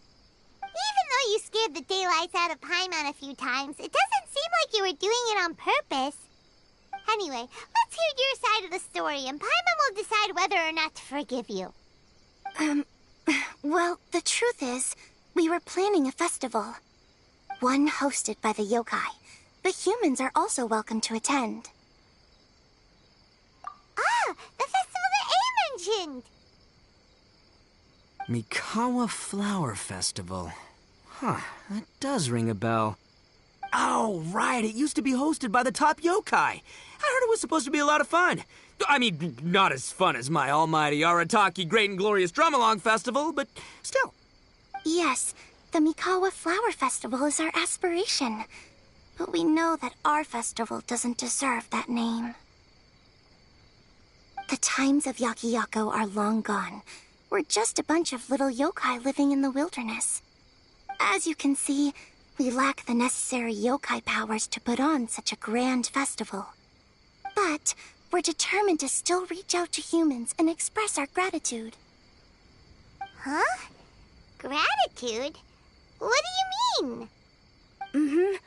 Even though you scared the daylights out of Paimon a few times, it doesn't seem like you were doing it on purpose. Anyway, let's hear your side of the story, and Paimon will decide whether or not to forgive you. Well, the truth is, we were planning a festival. One hosted by the yokai, but humans are also welcome to attend. Ah, the festival that A mentioned! Mikawa Flower Festival. Huh, that does ring a bell. Oh, right, it used to be hosted by the top yokai. I heard it was supposed to be a lot of fun. I mean, not as fun as my almighty Arataki Great and Glorious Drum-Along Festival, but still. Yes, the Mikawa Flower Festival is our aspiration. But we know that our festival doesn't deserve that name. The times of Yakiyako are long gone. We're just a bunch of little yokai living in the wilderness. As you can see, we lack the necessary yokai powers to put on such a grand festival. But we're determined to still reach out to humans and express our gratitude. Huh? Gratitude? What do you mean?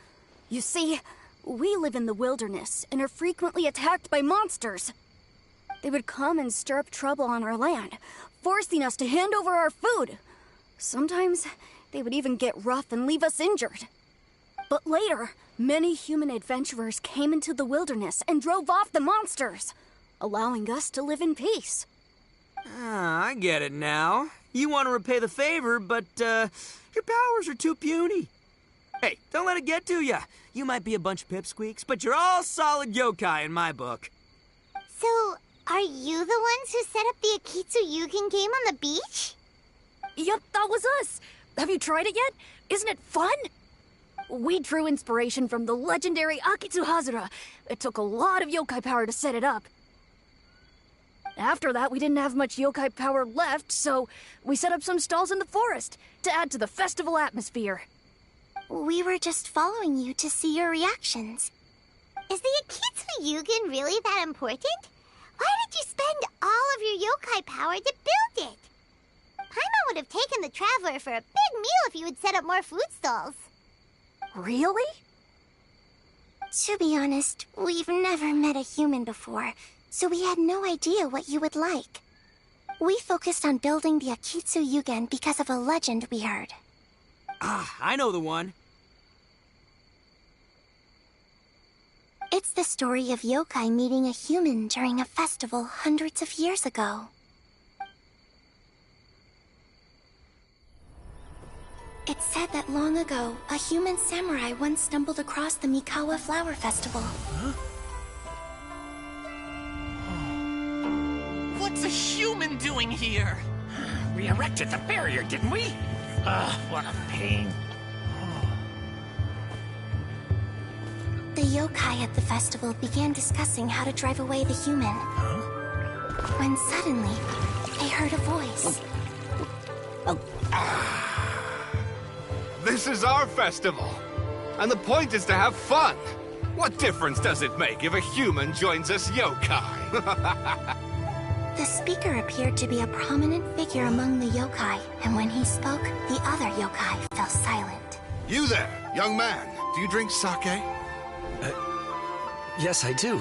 You see, we live in the wilderness and are frequently attacked by monsters. They would come and stir up trouble on our land, forcing us to hand over our food. Sometimes they would even get rough and leave us injured. But later, many human adventurers came into the wilderness and drove off the monsters, allowing us to live in peace. Ah, I get it now. You want to repay the favor, but your powers are too puny. Hey, don't let it get to ya. You might be a bunch of pipsqueaks, but you're all solid yokai in my book. So, are you the ones who set up the Akitsu Yugen game on the beach? Yep, that was us. Have you tried it yet? Isn't it fun? We drew inspiration from the legendary Akitsu Hazara. It took a lot of yokai power to set it up. After that, we didn't have much yokai power left, so we set up some stalls in the forest to add to the festival atmosphere. We were just following you to see your reactions. Is the Akitsu Yugen really that important? Why did you spend all of your yokai power to build it? Paimon would have taken the Traveler for a big meal if you had set up more food stalls. Really? To be honest, we've never met a human before, so we had no idea what you would like. We focused on building the Akitsu Yugen because of a legend we heard. Ah, I know the one. It's the story of yokai meeting a human during a festival hundreds of years ago. It's said that long ago, a human samurai once stumbled across the Mikawa Flower Festival. Huh? What's a human doing here? We erected the barrier, didn't we? What a pain. The yokai at the festival began discussing how to drive away the human. Huh? When suddenly, they heard a voice. This is our festival, and the point is to have fun. What difference does it make if a human joins us yokai? The speaker appeared to be a prominent figure among the yokai, and when he spoke, the other yokai fell silent. You there, young man, do you drink sake? Yes, I do.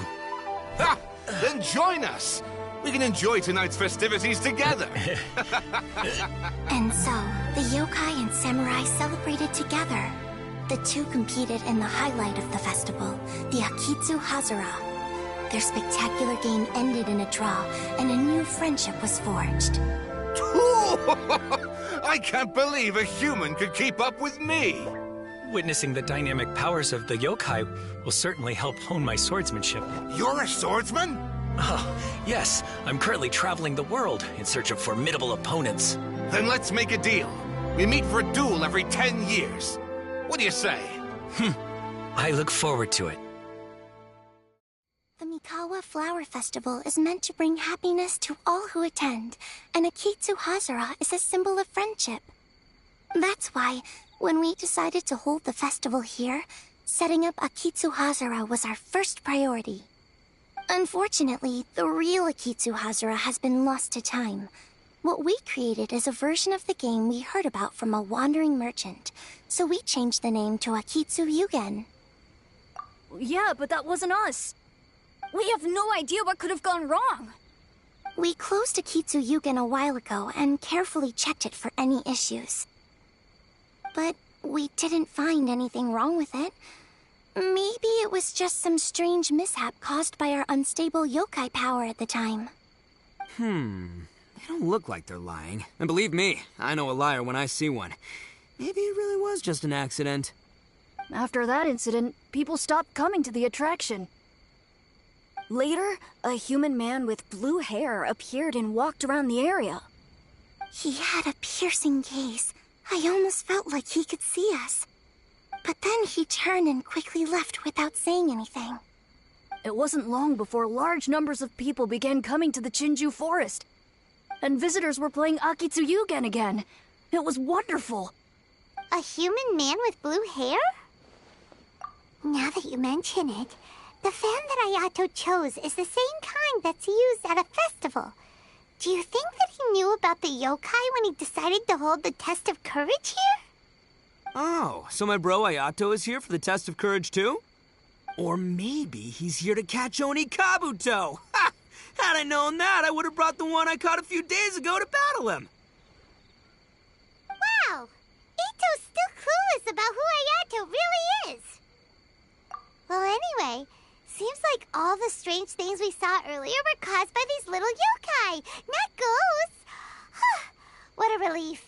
Ha! Then join us! We can enjoy tonight's festivities together! And so, the yokai and samurai celebrated together. The two competed in the highlight of the festival, the Akitsu Hazara. Their spectacular game ended in a draw, and a new friendship was forged. I can't believe a human could keep up with me! Witnessing the dynamic powers of the yokai will certainly help hone my swordsmanship. You're a swordsman? Oh, yes. I'm currently traveling the world in search of formidable opponents. Then let's make a deal. We meet for a duel every 10 years. What do you say? I look forward to it. The Mikawa Flower Festival is meant to bring happiness to all who attend, and Akitsu Hazara is a symbol of friendship. That's why, when we decided to hold the festival here, setting up Akitsu Hazara was our first priority. Unfortunately, the real Akitsu Hazara has been lost to time. What we created is a version of the game we heard about from a wandering merchant, so we changed the name to Akitsu Yugen. Yeah, but that wasn't us. We have no idea what could have gone wrong. We closed Akitsu Yugen a while ago and carefully checked it for any issues. But we didn't find anything wrong with it. Maybe it was just some strange mishap caused by our unstable yokai power at the time. They don't look like they're lying. And believe me, I know a liar when I see one. Maybe it really was just an accident. After that incident, people stopped coming to the attraction. Later, a human man with blue hair appeared and walked around the area. He had a piercing gaze. I almost felt like he could see us. But then he turned and quickly left without saying anything. It wasn't long before large numbers of people began coming to the Chinju forest. And visitors were playing Akitsu Yugen again. It was wonderful. A human man with blue hair? Now that you mention it, the fan that Ayato chose is the same kind that's used at a festival. Do you think that he knew about the yokai when he decided to hold the test of courage here? Oh, so my bro Ayato is here for the test of courage too? Or maybe he's here to catch Oni Kabuto! Ha! Had I known that, I would have brought the one I caught a few days ago to battle him! Wow! Ito's still clueless about who Ayato really is! Well, anyway, seems like all the strange things we saw earlier were caused by these little yokai, not ghosts! What a relief.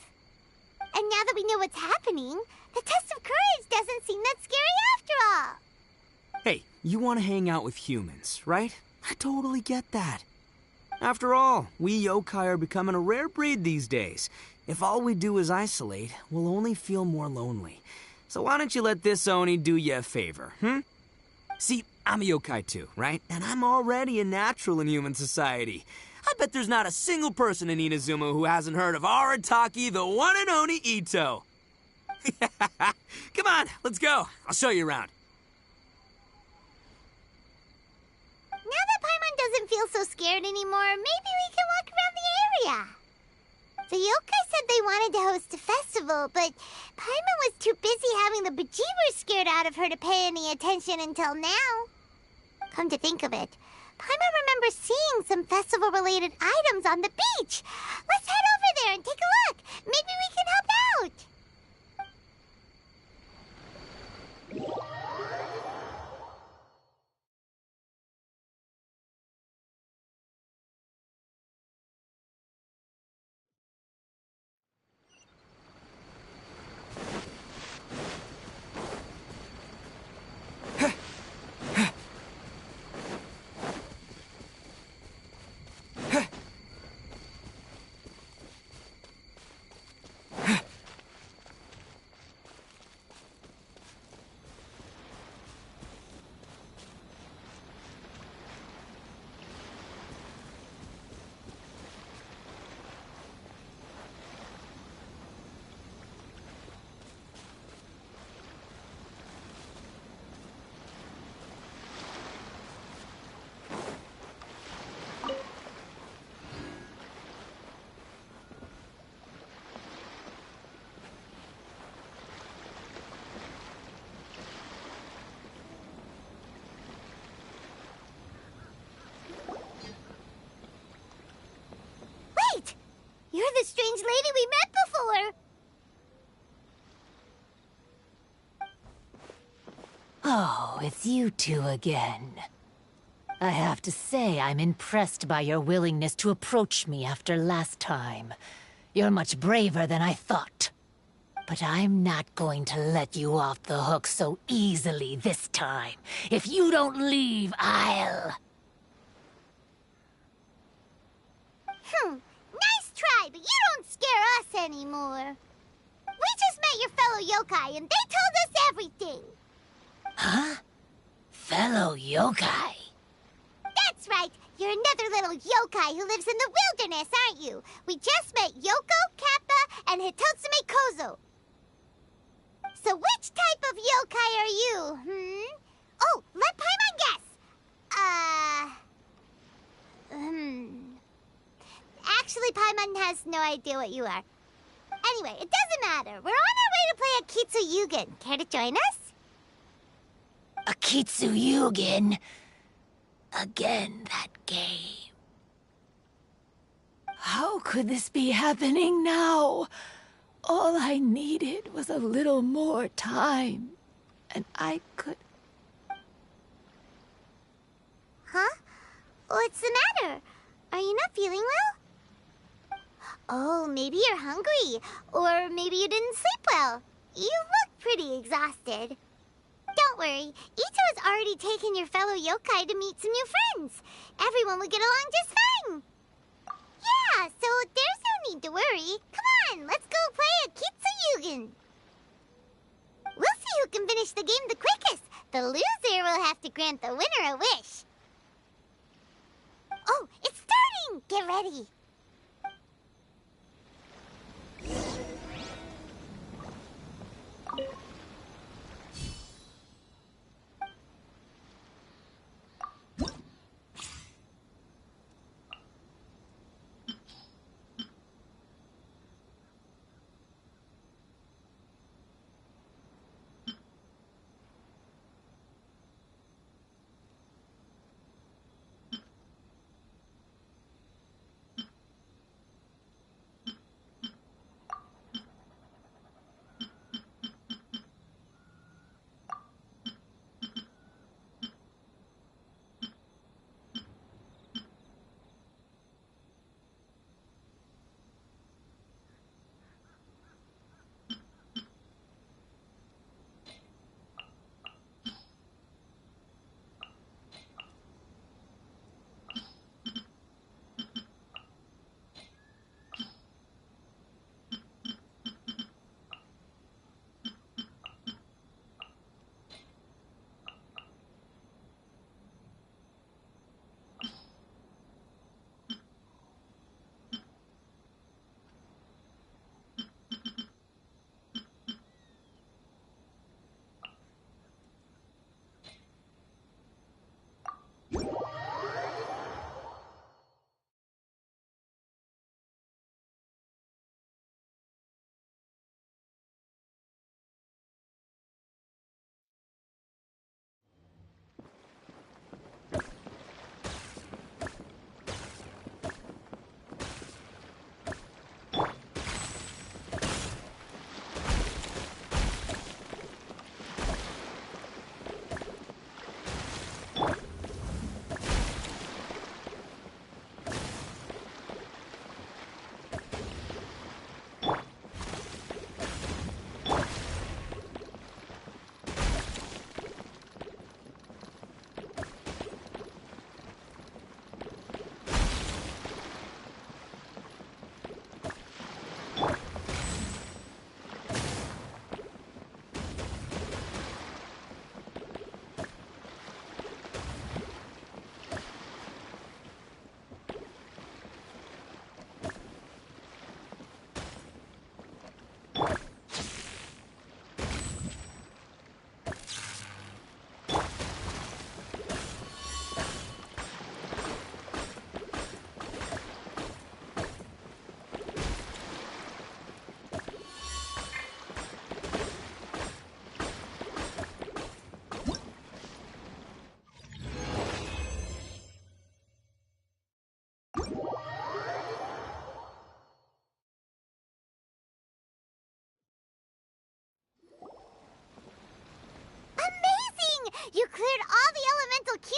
And now now that we know what's happening, the test of courage doesn't seem that scary after all. Hey, you want to hang out with humans, right? I totally get that. After all, we yokai are becoming a rare breed these days. If all we do is isolate, we'll only feel more lonely. So why don't you let this Oni do you a favor, See, I'm a yokai too, right? And I'm already a natural in human society. I bet there's not a single person in Inazuma who hasn't heard of Arataki, the one and only Ito. Come on, let's go. I'll show you around. Now that Paimon doesn't feel so scared anymore, maybe we can walk around the area. The yokai said they wanted to host a festival, but Paimon was too busy having the bejeebers scared out of her to pay any attention until now. Come to think of it, Paimon remembers seeing some festival-related items on the beach. Let's head over there and take a look. Maybe we can help out. You're the strange lady we met before. Oh, it's you two again. I have to say, I'm impressed by your willingness to approach me after last time. You're much braver than I thought. But I'm not going to let you off the hook so easily this time. If you don't leave, I'll... Nice try, but you don't scare us anymore. We just met your fellow yokai, and they told us everything. Huh? Fellow yokai? That's right. You're another little yokai who lives in the wilderness, aren't you? We just met Yoko, Kappa, and Hitotsume Kozo. So which type of yokai are you, Oh, let Paimon guess. Actually, Paimon has no idea what you are. Anyway, it doesn't matter. We're on our way to play a Kitsuyugen. Care to join us? A Kitsuyugen? Again, that game. How could this be happening now? All I needed was a little more time, and I could... Huh? What's the matter? Are you not feeling well? Oh, maybe you're hungry. Or maybe you didn't sleep well. You look pretty exhausted. Don't worry. Ito has already taken your fellow yokai to meet some new friends. Everyone will get along just fine. Yeah, so there's no need to worry. Come on, let's go play a Kitsuyugen. We'll see who can finish the game the quickest. The loser will have to grant the winner a wish. Oh, it's starting! Get ready.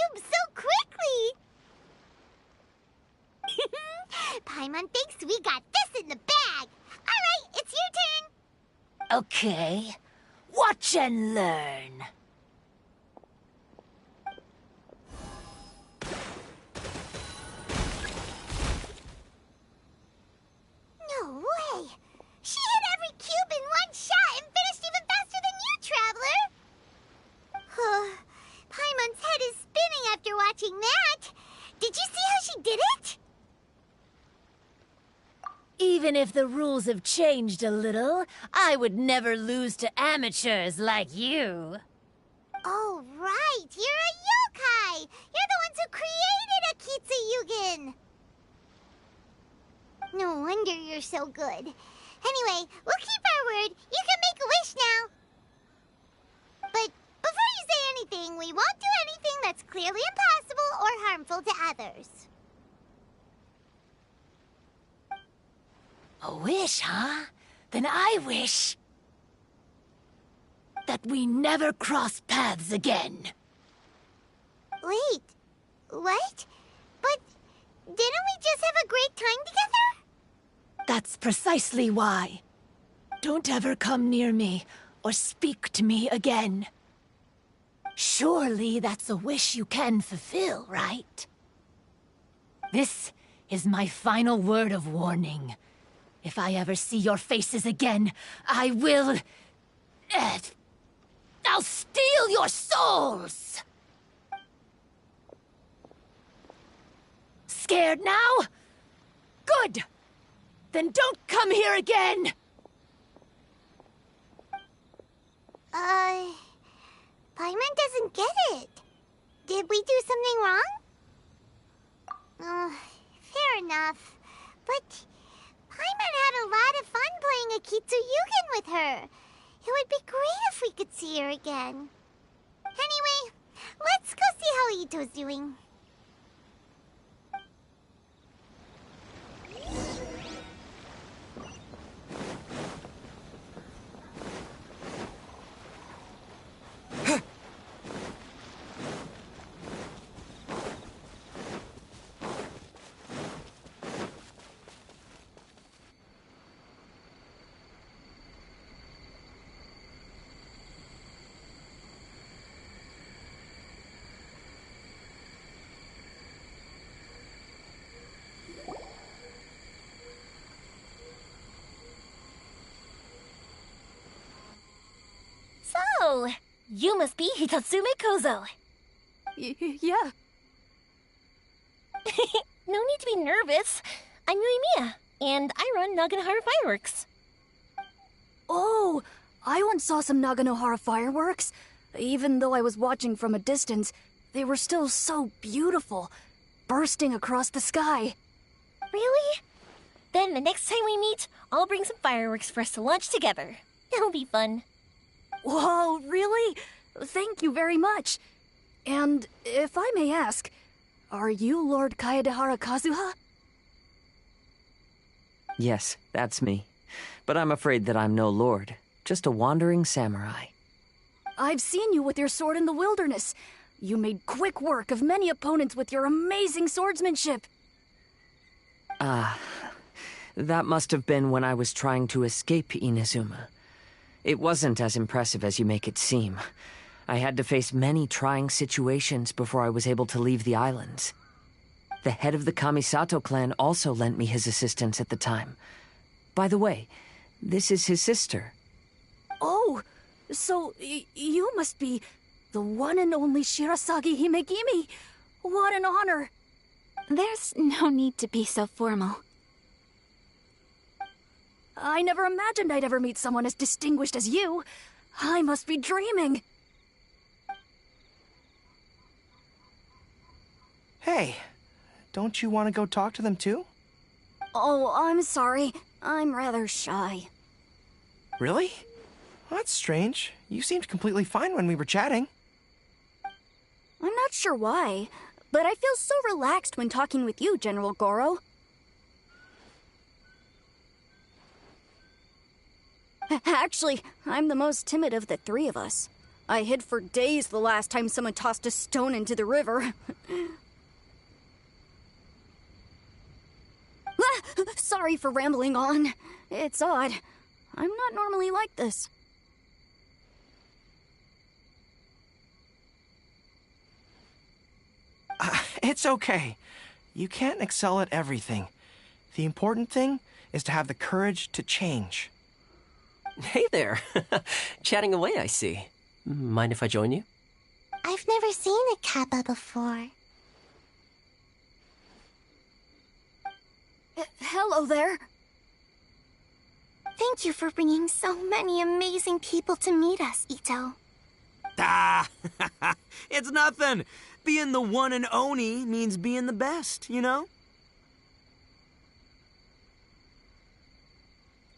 cube so quickly! Paimon thinks we got this in the bag. Alright, it's your turn. Okay. Watch and learn. No way! She hit every cube in one shot and finished even faster than you, Traveler! Paimon's head is spinning after watching that. Did you see how she did it? Even if the rules have changed a little, I would never lose to amateurs like you. Oh, right. You're a yokai. You're the ones who created a Kitsuyugen. No wonder you're so good. Anyway, we'll keep our word. You can make a wish now. But before you say anything, we won't do anything that's clearly impossible or harmful to others. A wish, huh? Then I wish that we never cross paths again. Wait, what? But didn't we just have a great time together? That's precisely why. Don't ever come near me or speak to me again. Surely that's a wish you can fulfill, right? This is my final word of warning. If I ever see your faces again, I will... I'll steal your souls! Scared now? Good! Then don't come here again! Paimon doesn't get it. Did we do something wrong? Fair enough. But Paimon had a lot of fun playing a Kitsuyugen with her. It would be great if we could see her again. Anyway, let's go see how Ito's doing. So, you must be Hitatsume Kozo. Yeah. No need to be nervous. I'm Yuimiya, and I run Naganohara Fireworks. Oh, I once saw some Naganohara fireworks. Even though I was watching from a distance, they were still so beautiful, bursting across the sky. Really? Then the next time we meet, I'll bring some fireworks for us to launch together. It'll be fun. Whoa, really? Thank you very much. And if I may ask, are you Lord Kaedehara Kazuha? Yes, that's me. But I'm afraid that I'm no lord, just a wandering samurai. I've seen you with your sword in the wilderness. You made quick work of many opponents with your amazing swordsmanship. That must have been when I was trying to escape Inazuma. It wasn't as impressive as you make it seem. I had to face many trying situations before I was able to leave the islands. The head of the Kamisato clan also lent me his assistance at the time. By the way, this is his sister. Oh, so you must be the one and only Shirasagi Himegimi. What an honor. There's no need to be so formal. I never imagined I'd ever meet someone as distinguished as you. I must be dreaming. Hey, don't you want to go talk to them too? Oh, I'm sorry. I'm rather shy. Really? That's strange. You seemed completely fine when we were chatting. I'm not sure why, but I feel so relaxed when talking with you, General Goro. Actually, I'm the most timid of the three of us. I hid for days the last time someone tossed a stone into the river. Sorry for rambling on. It's odd. I'm not normally like this. It's okay. You can't excel at everything. The important thing is to have the courage to change. Hey there. Chatting away, I see. Mind if I join you? I've never seen a kappa before. Hello there. Thank you for bringing so many amazing people to meet us, Ito. Ah, it's nothing. Being the one and only means being the best, you know?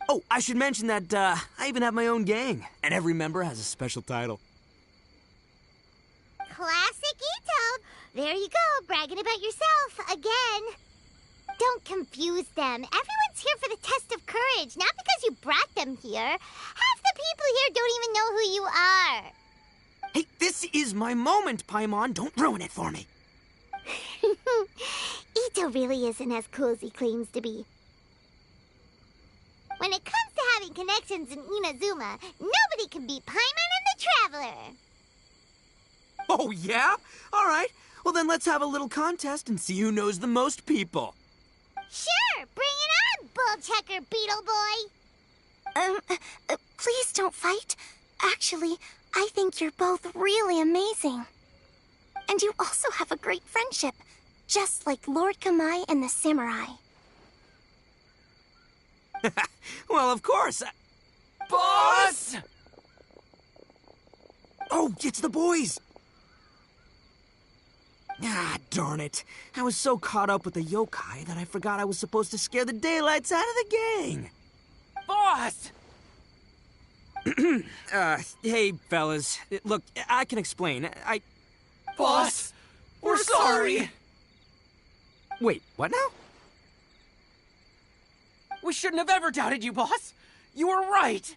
Oh, I should mention that I even have my own gang, and every member has a special title. Classic Ito! There you go, bragging about yourself again. Don't confuse them. Everyone's here for the test of courage, not because you brought them here. Half the people here don't even know who you are. Hey, this is my moment, Paimon. Don't ruin it for me. Ito really isn't as cool as he claims to be. When it comes to having connections in Inazuma, nobody can beat Paimon and the Traveler. Oh, yeah? All right. Well, then let's have a little contest and see who knows the most people. Sure, bring it on, bull checker beetle boy. Please don't fight. Actually, I think you're both really amazing. And you also have a great friendship, just like Lord Kamai and the samurai. Well, of course. Boss! Oh, it's the boys. Ah, darn it. I was so caught up with the yokai that I forgot I was supposed to scare the daylights out of the gang. Boss! Hey, fellas. Look, I can explain. Boss, we're sorry. Wait, what now? We shouldn't have ever doubted you, boss. You were right.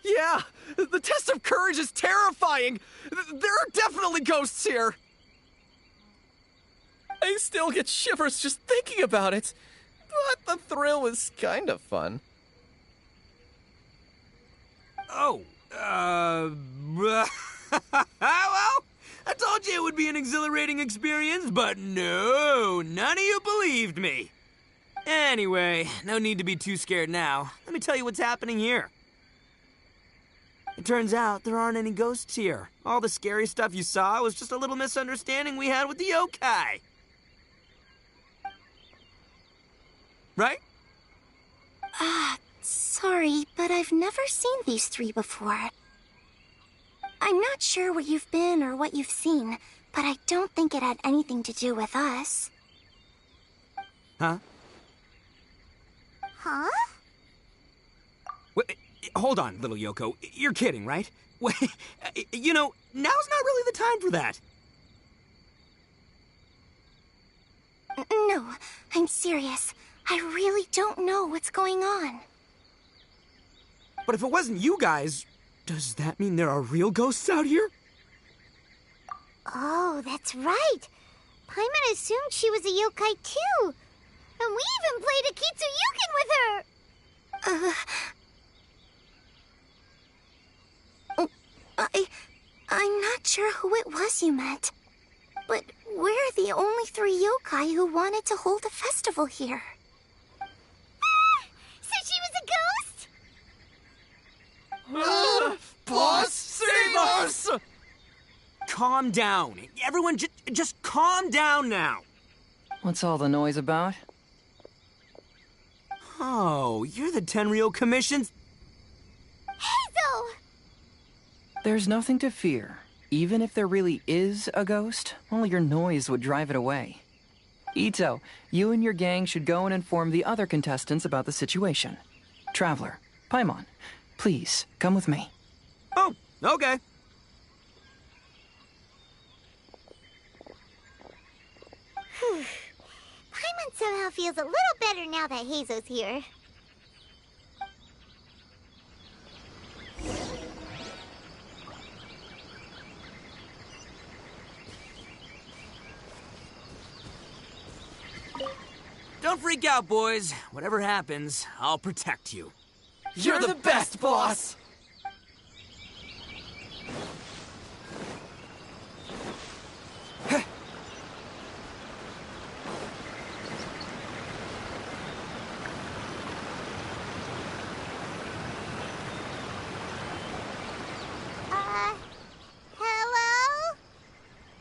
Yeah, the test of courage is terrifying. There are definitely ghosts here. I still get shivers just thinking about it. But the thrill was kind of fun. Oh, well, I told you it would be an exhilarating experience, but no, none of you believed me. Anyway, no need to be too scared now. Let me tell you what's happening here. It turns out there aren't any ghosts here. All the scary stuff you saw was just a little misunderstanding we had with the yokai. Right? Sorry, but I've never seen these three before. I'm not sure where you've been or what you've seen, but I don't think it had anything to do with us. Huh? Huh? Wait, hold on, little Yoko. You're kidding, right? Wait, you know, now's not really the time for that. No, I'm serious. I really don't know what's going on. But if it wasn't you guys, does that mean there are real ghosts out here? Oh, that's right. Paimon assumed she was a yokai too. And we even played a Kitsuyukin with her. I'm not sure who it was you meant. But we're the only three yokai who wanted to hold a festival here. So she was a ghost? Boss, save us! Calm down. Everyone, just calm down now. What's all the noise about? Oh, you're the Tenryou Commission's... Hazel! There's nothing to fear. Even if there really is a ghost, only your noise would drive it away. Ito, you and your gang should go and inform the other contestants about the situation. Traveler, Paimon, please, come with me. Oh, okay. Paimon somehow feels a little better now that Hazo's here. Don't freak out, boys. Whatever happens, I'll protect you. You're the best, boss! Hello?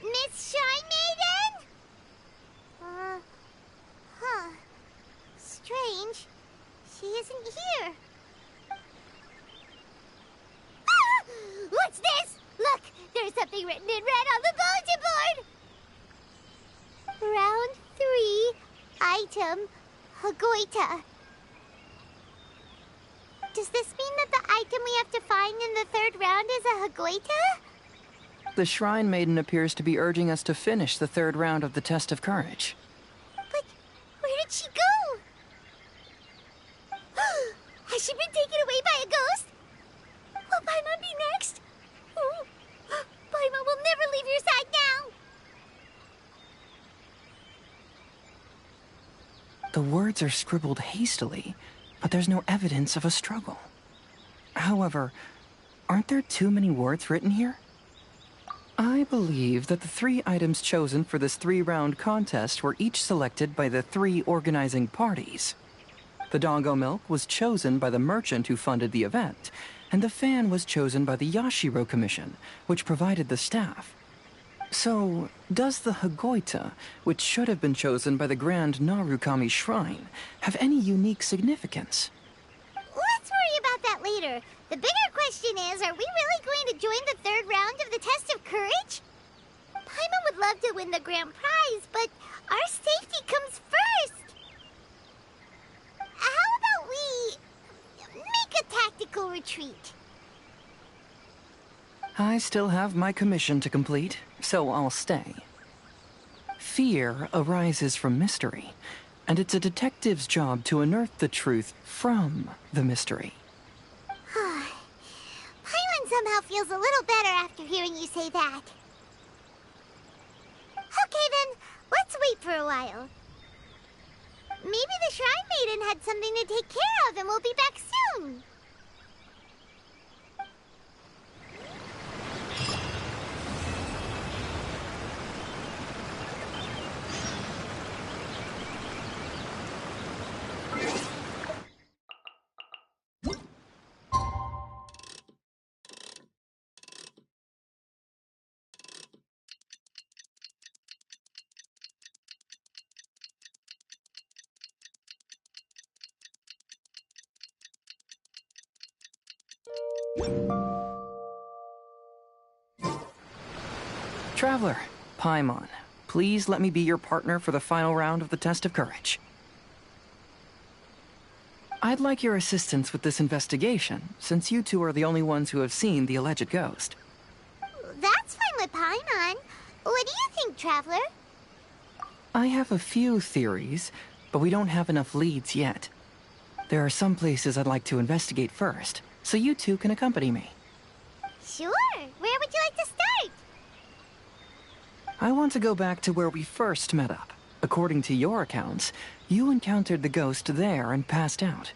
Miss Shrine Maiden? Strange. She isn't here. Ah! What's this? Look, there's something written in red on the bulletin board! Round 3, item, Hagoita. Does this mean that the item we have to find in the 3rd round is a Hagoita? The Shrine Maiden appears to be urging us to finish the 3rd round of the test of courage. But where did she go? Has she been taken away by a ghost? Will Paimon be next? Paimon will never leave your side now! The words are scribbled hastily, but there's no evidence of a struggle. However, aren't there too many words written here? I believe that the 3 items chosen for this 3-round contest were each selected by the 3 organizing parties. The doggo milk was chosen by the merchant who funded the event, and the fan was chosen by the Yashiro Commission, which provided the staff. So, does the Hagoita, which should have been chosen by the Grand Narukami Shrine, have any unique significance? Let's worry about that later. The bigger question is, are we really going to join the 3rd round of the test of courage? Paimon would love to win the grand prize, but our safety comes first. How about we make a tactical retreat? I still have my commission to complete, so I'll stay. Fear arises from mystery, and it's a detective's job to unearth the truth from the mystery. Paimon somehow feels a little better after hearing you say that. Okay then, let's wait for a while. Maybe the Shrine Maiden had something to take care of and we'll be back soon. Traveler, Paimon, please let me be your partner for the final round of the test of courage. I'd like your assistance with this investigation, since you two are the only ones who have seen the alleged ghost. That's fine with Paimon. What do you think, Traveler? I have a few theories, but we don't have enough leads yet. There are some places I'd like to investigate first, so you two can accompany me. Sure. Where would you like to start? I want to go back to where we first met up. According to your accounts, you encountered the ghost there and passed out.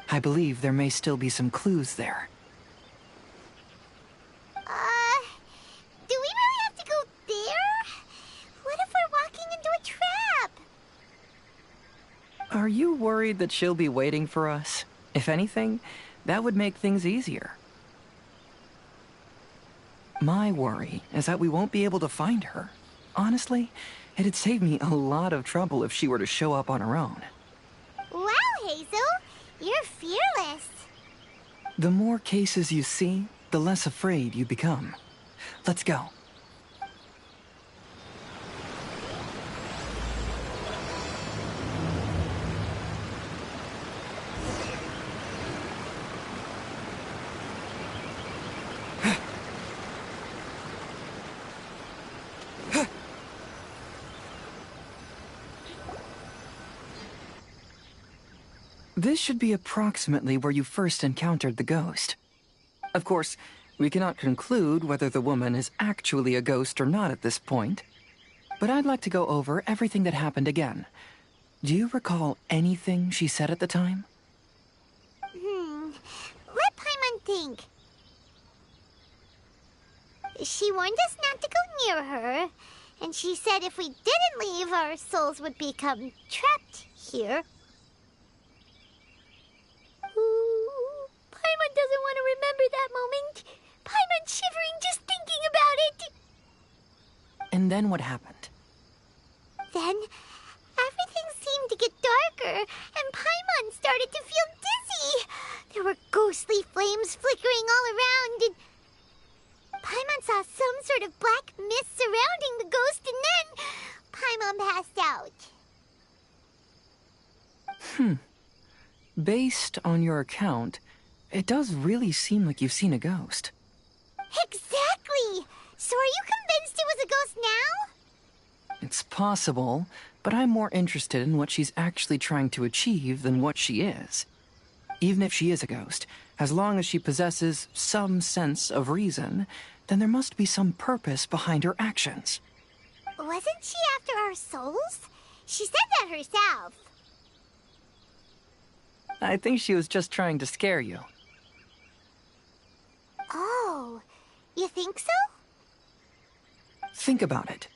I believe there may still be some clues there. Do we really have to go there? What if we're walking into a trap? Are you worried that she'll be waiting for us? If anything, that would make things easier. My worry is that we won't be able to find her. Honestly, it'd save me a lot of trouble if she were to show up on her own. Wow, Hazel! You're fearless. The more cases you see, the less afraid you become. Let's go. This should be approximately where you first encountered the ghost. Of course, we cannot conclude whether the woman is actually a ghost or not at this point. But I'd like to go over everything that happened again, Do you recall anything she said at the time? Let Paimon think. She warned us not to go near her, and she said if we didn't leave, our souls would become trapped here. Ooh, Paimon doesn't want to remember that moment. Paimon's shivering just thinking about it. And then what happened? Then, everything seemed to get darker, and Paimon started to feel dizzy. There were ghostly flames flickering all around, and Paimon saw some sort of black mist surrounding the ghost, and then Paimon passed out. Based on your account, it does really seem like you've seen a ghost. Exactly! So are you convinced it was a ghost now? It's possible, but I'm more interested in what she's actually trying to achieve than what she is. Even if she is a ghost, as long as she possesses some sense of reason, then there must be some purpose behind her actions. Wasn't she after our souls? She said that herself. I think she was just trying to scare you. Oh, you think so? Think about it.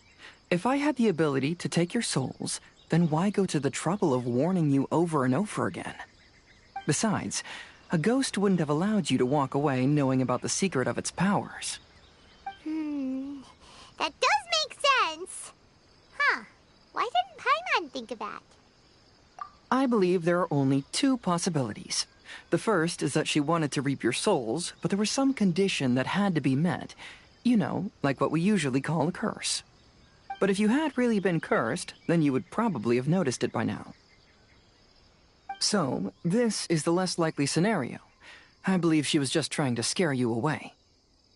If I had the ability to take your souls, then why go to the trouble of warning you over and over again? Besides, a ghost wouldn't have allowed you to walk away knowing about the secret of its powers. That does make sense. Huh. Why didn't Paimon think of that? I believe there are only two possibilities. The first is that she wanted to reap your souls, but there was some condition that had to be met. You know, like what we usually call a curse. But if you had really been cursed, then you would probably have noticed it by now. So, this is the less likely scenario. I believe she was just trying to scare you away.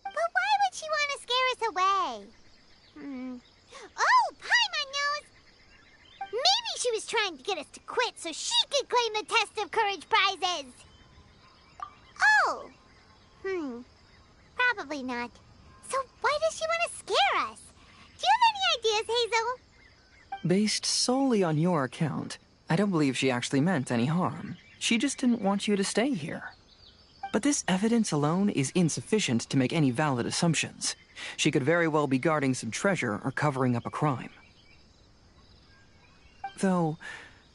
But why would she want to scare us away? Oh, Paimon knows! Maybe she was trying to get us to quit so she could claim the Test of Courage prizes! Oh! Probably not. So why does she want to scare us? Do you have any ideas, Hazel? Based solely on your account, I don't believe she actually meant any harm. She just didn't want you to stay here. But this evidence alone is insufficient to make any valid assumptions. She could very well be guarding some treasure or covering up a crime. Though,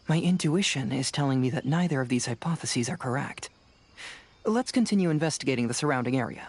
my intuition is telling me that neither of these hypotheses are correct. Let's continue investigating the surrounding area.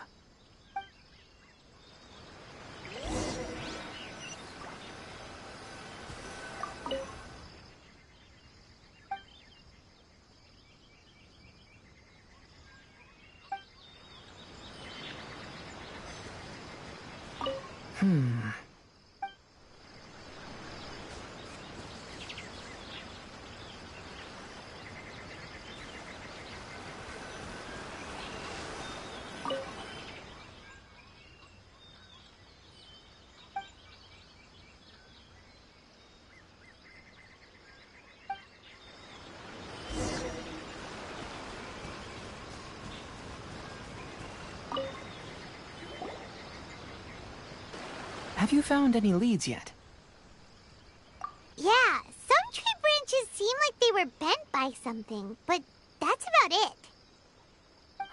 Have you found any leads yet? Yeah, some tree branches seem like they were bent by something, but that's about it.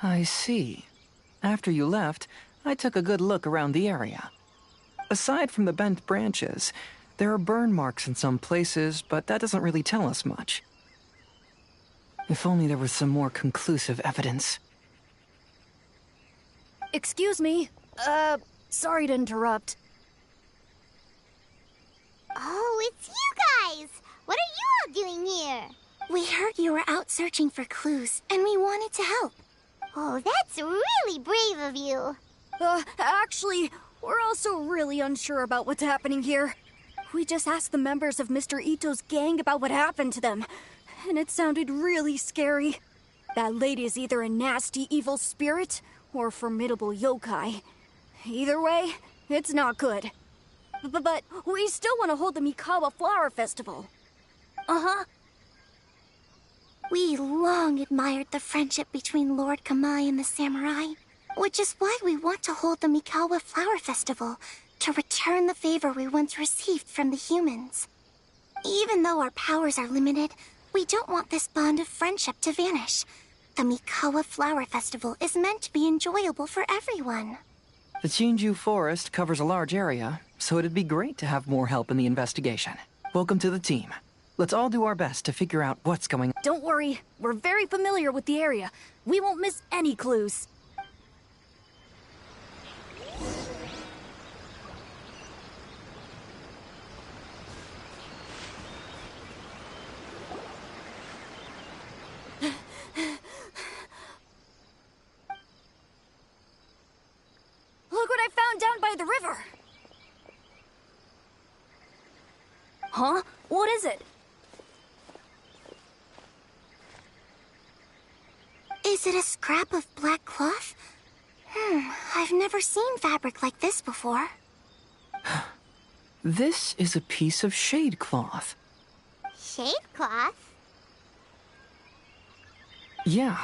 I see. After you left, I took a good look around the area. Aside from the bent branches, there are burn marks in some places, but that doesn't really tell us much. If only there was some more conclusive evidence. Excuse me. Sorry to interrupt. Oh, it's you guys! What are you all doing here? We heard you were out searching for clues, and we wanted to help. Oh, that's really brave of you. Actually, we're also really unsure about what's happening here. We just asked the members of Mr. Ito's gang about what happened to them, and it sounded really scary. That lady is either a nasty evil spirit or a formidable yokai. Either way, it's not good. But we still want to hold the Mikawa Flower Festival. We long admired the friendship between Lord Kamai and the samurai, which is why we want to hold the Mikawa Flower Festival, to return the favor we once received from the humans. Even though our powers are limited, we don't want this bond of friendship to vanish. The Mikawa Flower Festival is meant to be enjoyable for everyone. The Chinju Forest covers a large area, so it'd be great to have more help in the investigation. Welcome to the team. Let's all do our best to figure out what's going on. Don't worry, we're very familiar with the area. We won't miss any clues. Look what I found down by the river! Huh? What is it? Is it a scrap of black cloth? I've never seen fabric like this before. This is a piece of shade cloth. Shade cloth? Yeah,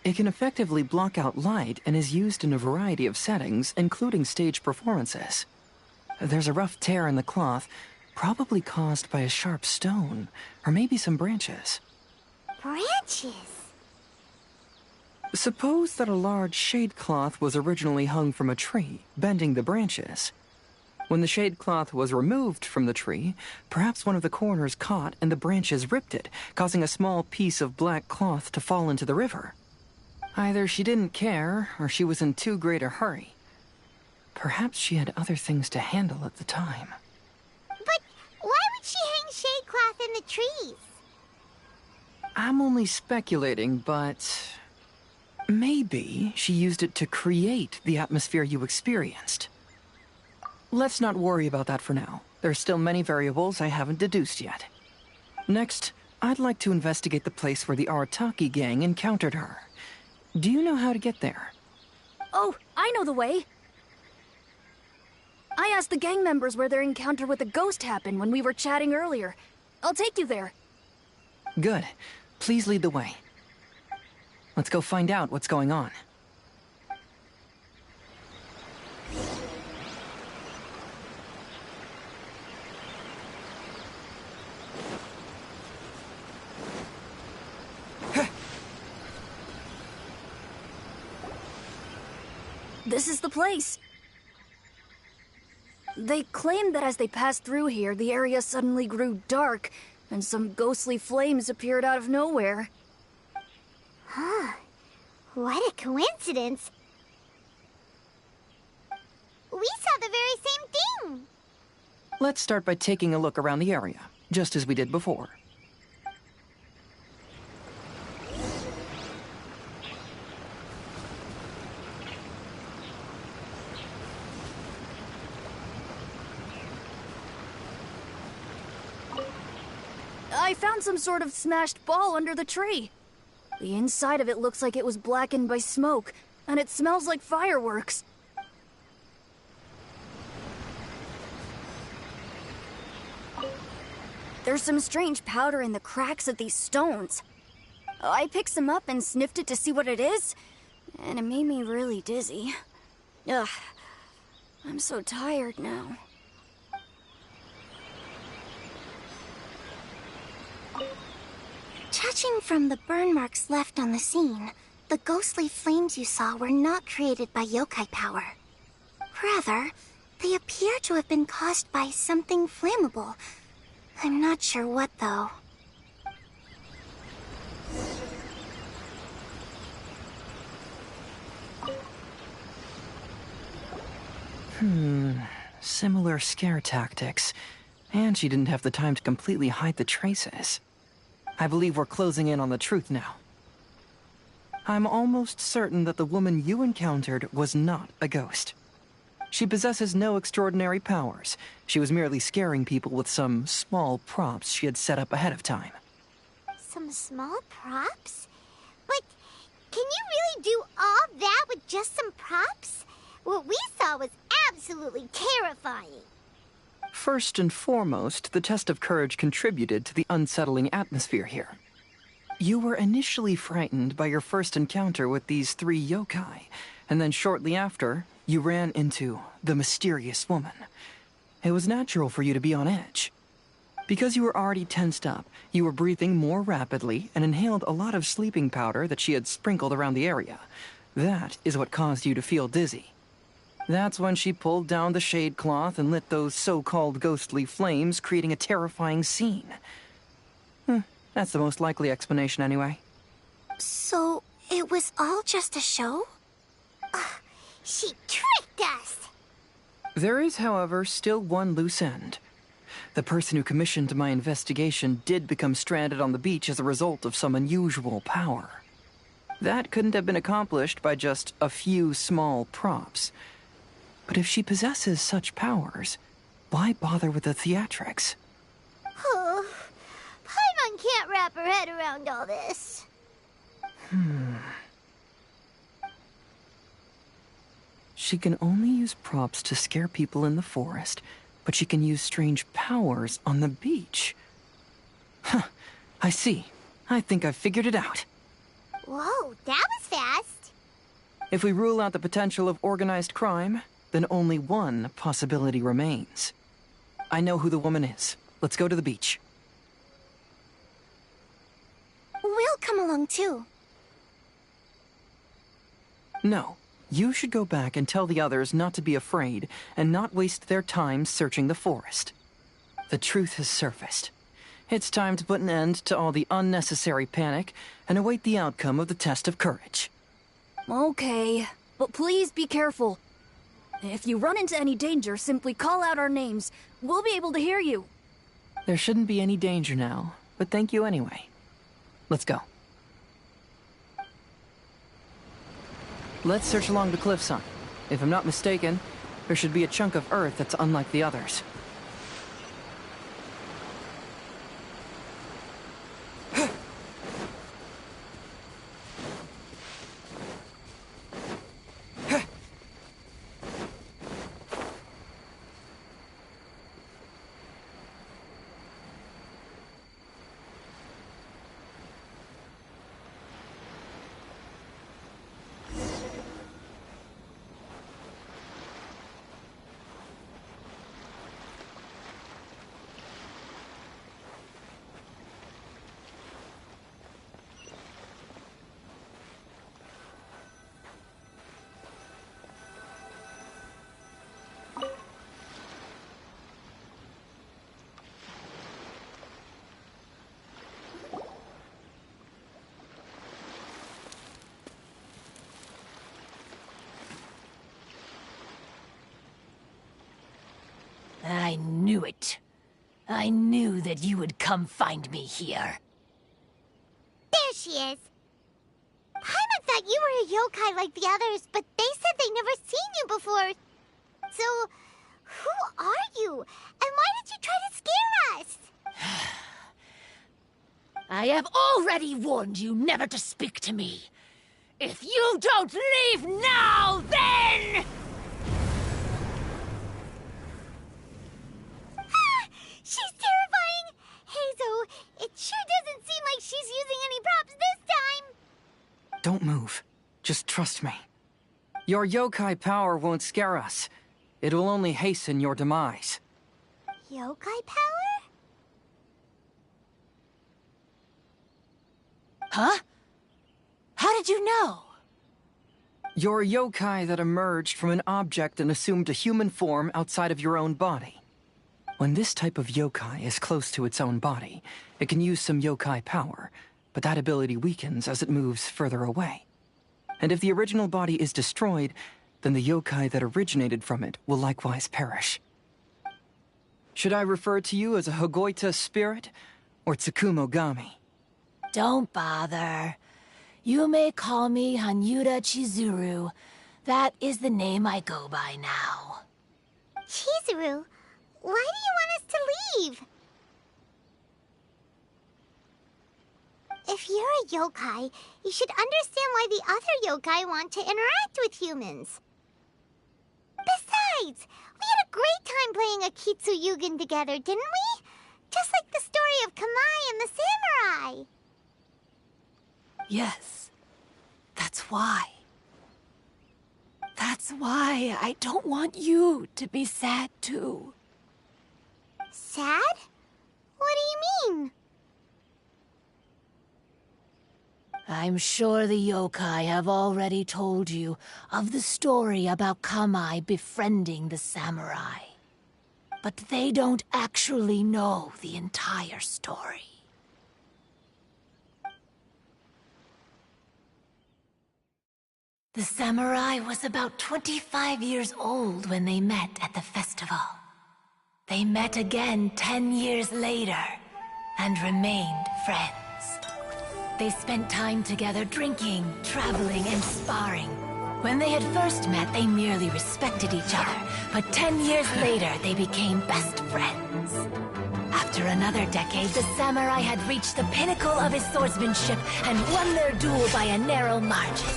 it can effectively block out light and is used in a variety of settings, including stage performances. There's a rough tear in the cloth, probably caused by a sharp stone, or maybe some branches. Branches? Suppose that a large shade cloth was originally hung from a tree, bending the branches. When the shade cloth was removed from the tree, perhaps one of the corners caught and the branches ripped it, causing a small piece of black cloth to fall into the river. Either she didn't care, or she was in too great a hurry. Perhaps she had other things to handle at the time. But why would she hang shade cloth in the trees? I'm only speculating, but maybe she used it to create the atmosphere you experienced. Let's not worry about that for now. There's still many variables I haven't deduced yet. Next, I'd like to investigate the place where the Arataki gang encountered her. Do you know how to get there? Oh, I know the way. I asked the gang members where their encounter with the ghost happened when we were chatting earlier. I'll take you there. Good. Please lead the way. Let's go find out what's going on. This is the place. They claimed that as they passed through here, the area suddenly grew dark, and some ghostly flames appeared out of nowhere. Huh. What a coincidence. We saw the very same thing. Let's start by taking a look around the area, just as we did before. I found some sort of smashed ball under the tree. The inside of it looks like it was blackened by smoke, and it smells like fireworks. There's some strange powder in the cracks of these stones. I picked some up and sniffed it to see what it is, and it made me really dizzy. Ugh, I'm so tired now. Judging from the burn marks left on the scene, the ghostly flames you saw were not created by yokai power. Rather, they appear to have been caused by something flammable. I'm not sure what, though. Similar scare tactics. And she didn't have the time to completely hide the traces. I believe we're closing in on the truth now. I'm almost certain that the woman you encountered was not a ghost. She possesses no extraordinary powers. She was merely scaring people with some small props she had set up ahead of time. Some small props? But can you really do all that with just some props? What we saw was absolutely terrifying. First and foremost, the test of courage contributed to the unsettling atmosphere here. You were initially frightened by your first encounter with these 3 yokai, and then shortly after, you ran into the mysterious woman. It was natural for you to be on edge. Because you were already tensed up, you were breathing more rapidly and inhaled a lot of sleeping powder that she had sprinkled around the area. That is what caused you to feel dizzy. That's when she pulled down the shade cloth and lit those so-called ghostly flames, creating a terrifying scene. That's the most likely explanation anyway. So, it was all just a show? She tricked us! There is, however, still one loose end. The person who commissioned my investigation did become stranded on the beach as a result of some unusual power. That couldn't have been accomplished by just a few small props. But if she possesses such powers, why bother with the theatrics? Oh, Paimon can't wrap her head around all this. She can only use props to scare people in the forest, but she can use strange powers on the beach. I see. I think I've figured it out. Whoa, that was fast. If we rule out the potential of organized crime, then only one possibility remains. I know who the woman is. Let's go to the beach. We'll come along too. No. You should go back and tell the others not to be afraid and not waste their time searching the forest. The truth has surfaced. It's time to put an end to all the unnecessary panic and await the outcome of the test of courage. Okay, but please be careful. If you run into any danger, simply call out our names. We'll be able to hear you. There shouldn't be any danger now, but thank you anyway. Let's go. Let's search along the cliffside. If I'm not mistaken, there should be a chunk of earth that's unlike the others. I knew it. I knew that you would come find me here. There she is. Paimon thought you were a yokai like the others, but they said they never seen you before. So, who are you? And why did you try to scare us? I have already warned you never to speak to me. If you don't leave now, then... She's terrifying! Hazel, it sure doesn't seem like she's using any props this time! Don't move. Just trust me. Your yokai power won't scare us. It will only hasten your demise. Yokai power? Huh? How did you know? You're a yokai that emerged from an object and assumed a human form outside of your own body. When this type of yokai is close to its own body, it can use some yokai power, but that ability weakens as it moves further away. And if the original body is destroyed, then the yokai that originated from it will likewise perish. Should I refer to you as a Hagoita spirit or Tsukumogami? Don't bother. You may call me Hanyuda Chizuru. That is the name I go by now. Chizuru? Why do you want us to leave? If you're a yokai, you should understand why the other yokai want to interact with humans. Besides, we had a great time playing a Kitsuyugen together, didn't we? Just like the story of Kamai and the samurai. Yes, that's why. That's why I don't want you to be sad too. Sad? Why mean? I'm sure the yokai have already told you of the story about Kamai befriending the samurai. But they don't actually know the entire story. The samurai was about 25 years old when they met at the festival. They met again 10 years later and remained friends. They spent time together drinking, traveling, and sparring. When they had first met, they merely respected each other, but 10 years later, they became best friends. After another decade, the samurai had reached the pinnacle of his swordsmanship and won their duel by a narrow margin.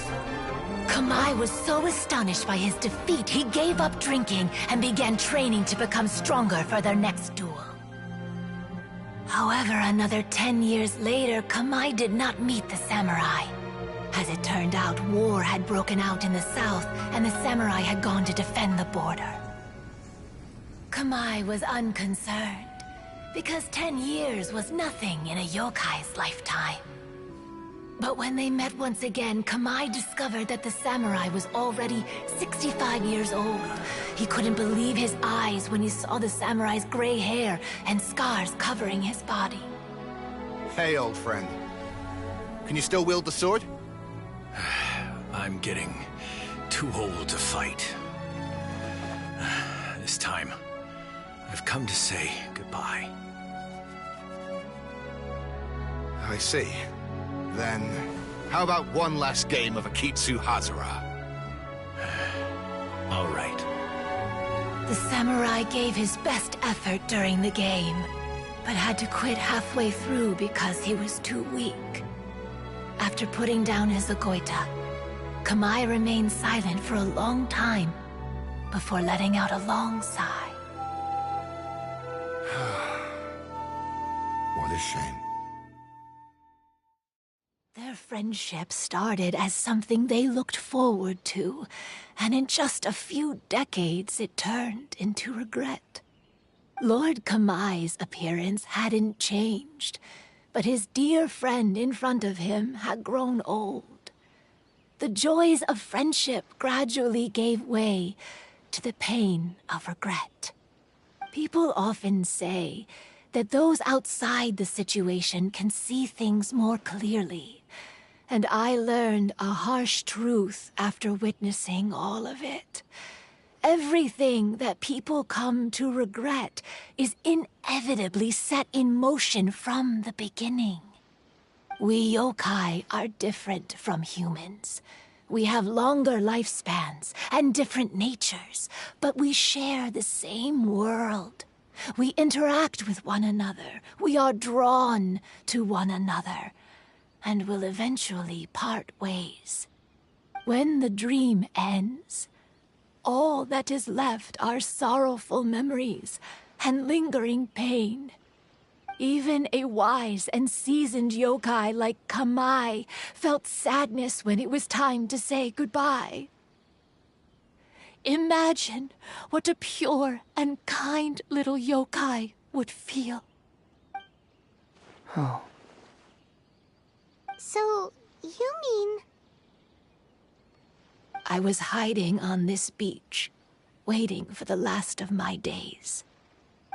Kamai was so astonished by his defeat, he gave up drinking and began training to become stronger for their next duel. However, another 10 years later, Kamai did not meet the samurai. As it turned out, war had broken out in the south, and the samurai had gone to defend the border. Kamai was unconcerned, because 10 years was nothing in a yokai's lifetime. But when they met once again, Kamai discovered that the samurai was already 65 years old. He couldn't believe his eyes when he saw the samurai's gray hair and scars covering his body. Hey, old friend. Can you still wield the sword? I'm getting too old to fight. This time, I've come to say goodbye. I see. Then, how about one last game of Akitsu Hazara? All right. The samurai gave his best effort during the game, but had to quit halfway through because he was too weak. After putting down his agoita, Kamai remained silent for a long time before letting out a long sigh. What a shame. Their friendship started as something they looked forward to, and in just a few decades it turned into regret. Lord Kamai's appearance hadn't changed, but his dear friend in front of him had grown old. The joys of friendship gradually gave way to the pain of regret. People often say that those outside the situation can see things more clearly, and I learned a harsh truth after witnessing all of it. Everything that people come to regret is inevitably set in motion from the beginning. We yokai are different from humans. We have longer lifespans and different natures, but we share the same world. We interact with one another. We are drawn to one another, and will eventually part ways. When the dream ends, all that is left are sorrowful memories and lingering pain. Even a wise and seasoned yokai like Kamai felt sadness when it was time to say goodbye. Imagine what a pure and kind little yokai would feel. Oh. So, you mean... I was hiding on this beach, waiting for the last of my days.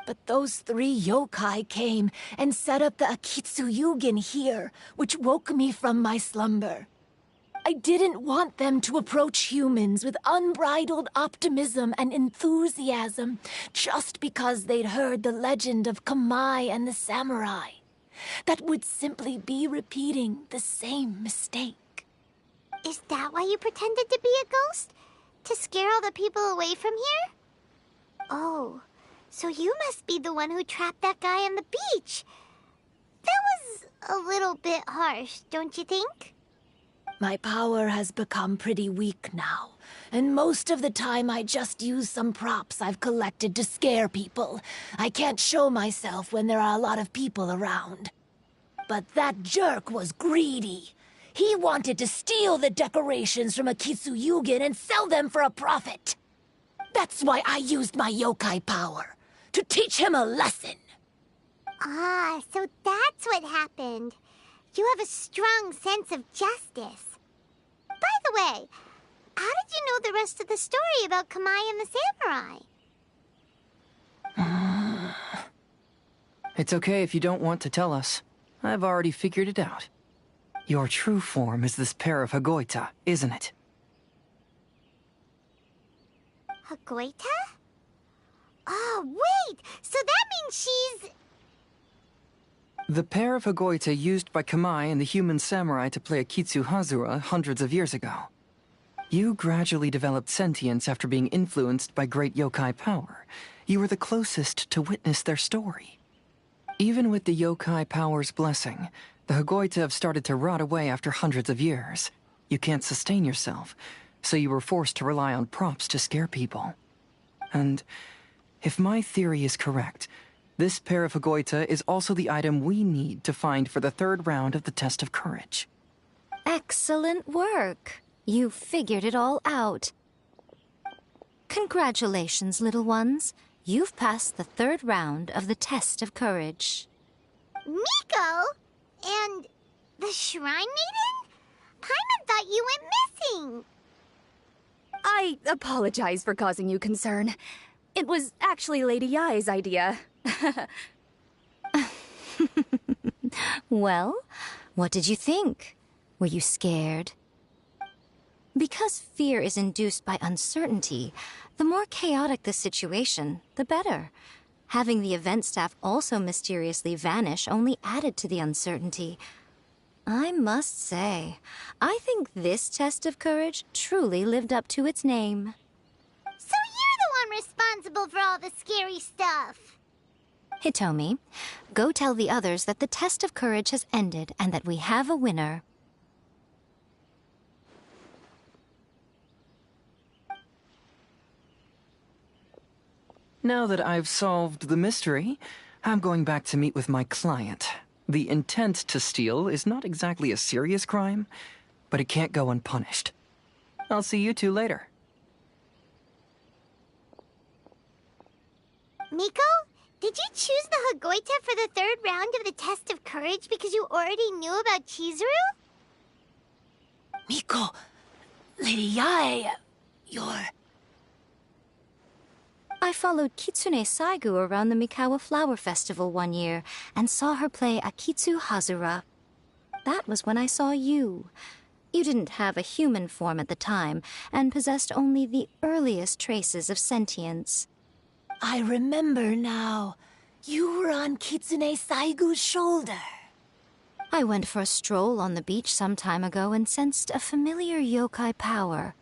But those 3 yokai came and set up the Akitsu Yugen here, which woke me from my slumber. I didn't want them to approach humans with unbridled optimism and enthusiasm just because they'd heard the legend of Kamai and the samurai. That would simply be repeating the same mistake. Is that why you pretended to be a ghost? To scare all the people away from here? Oh, so you must be the one who trapped that guy on the beach. That was a little bit harsh, don't you think? My power has become pretty weak now, and most of the time I just use some props I've collected to scare people. I can't show myself when there are a lot of people around. But that jerk was greedy. He wanted to steal the decorations from Akitsu Yugen and sell them for a profit. That's why I used my yokai power, to teach him a lesson. Ah, so that's what happened. You have a strong sense of justice. By the way, how did you know the rest of the story about Kamai and the samurai? It's okay if you don't want to tell us. I've already figured it out. Your true form is this pair of Hagoita, isn't it? Hagoita? Oh, wait! So that means she's... The pair of Hagoita used by Kamai and the human samurai to play Akitsu Hazura hundreds of years ago. You gradually developed sentience after being influenced by great yokai power. You were the closest to witness their story. Even with the yokai power's blessing, the Hagoita have started to rot away after hundreds of years. You can't sustain yourself, so you were forced to rely on props to scare people. And if my theory is correct, this pair of Hagoita is also the item we need to find for the third round of the test of courage. Excellent work. You figured it all out. Congratulations, little ones. You've passed the third round of the test of courage. Miko? And the Shrine Maiden? Paimon thought you went missing. I apologize for causing you concern. It was actually Lady Yai's idea. Well, what did you think? Were you scared? Because fear is induced by uncertainty, the more chaotic the situation, the better. Having the event staff also mysteriously vanish only added to the uncertainty. I must say, I think this test of courage truly lived up to its name. So you're the one responsible for all the scary stuff. Hitomi, go tell the others that the test of courage has ended and that we have a winner. Now that I've solved the mystery, I'm going back to meet with my client. The intent to steal is not exactly a serious crime, but it can't go unpunished. I'll see you two later. Miko, did you choose the Hagoita for the third round of the test of courage because you already knew about Chizuru? Miko, Lady Yai, you're... I followed Kitsune Saigu around the Mikawa Flower Festival one year and saw her play Akitsu Hazura. That was when I saw you. You didn't have a human form at the time and possessed only the earliest traces of sentience. I remember now. You were on Kitsune Saigu's shoulder. I went for a stroll on the beach some time ago and sensed a familiar yokai power.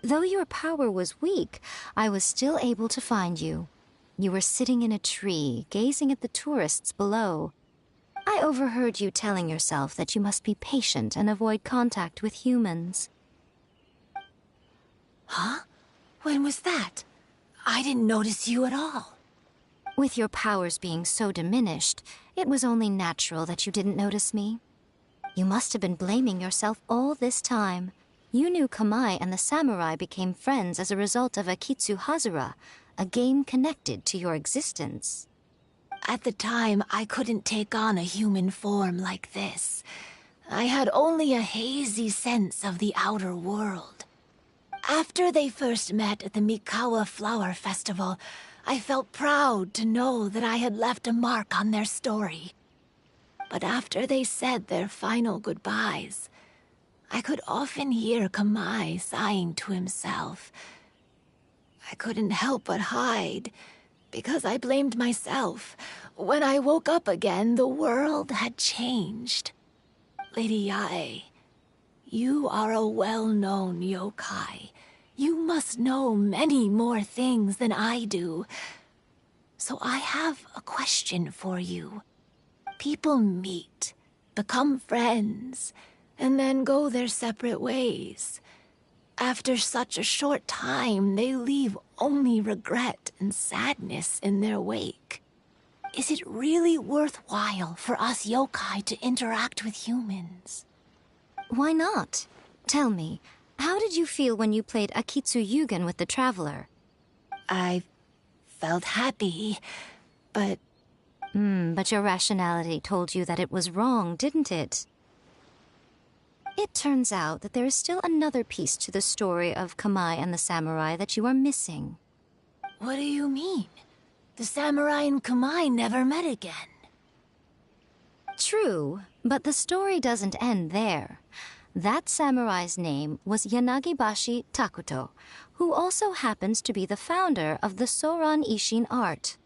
Though your power was weak, I was still able to find you. You were sitting in a tree, gazing at the tourists below. I overheard you telling yourself that you must be patient and avoid contact with humans. Huh? When was that? I didn't notice you at all. With your powers being so diminished, it was only natural that you didn't notice me. You must have been blaming yourself all this time. You knew Kamai and the samurai became friends as a result of Akitsu Hazura, a game connected to your existence. At the time, I couldn't take on a human form like this. I had only a hazy sense of the outer world. After they first met at the Mikawa Flower Festival, I felt proud to know that I had left a mark on their story. But after they said their final goodbyes, I could often hear Kamai sighing to himself. I couldn't help but hide, because I blamed myself. When I woke up again, the world had changed. Lady Yai, you are a well-known yokai. You must know many more things than I do. So I have a question for you. People meet, become friends, and then go their separate ways. After such a short time, they leave only regret and sadness in their wake. Is it really worthwhile for us yokai to interact with humans? Why not? Tell me, how did you feel when you played Akitsu Yugen with the Traveler? I felt happy, but... But your rationality told you that it was wrong, didn't it? It turns out that there is still another piece to the story of Kamai and the samurai that you are missing. What do you mean? The samurai and Kamai never met again. True, but the story doesn't end there. That samurai's name was Yanagibashi Takuto, who also happens to be the founder of the Soran Ishin art.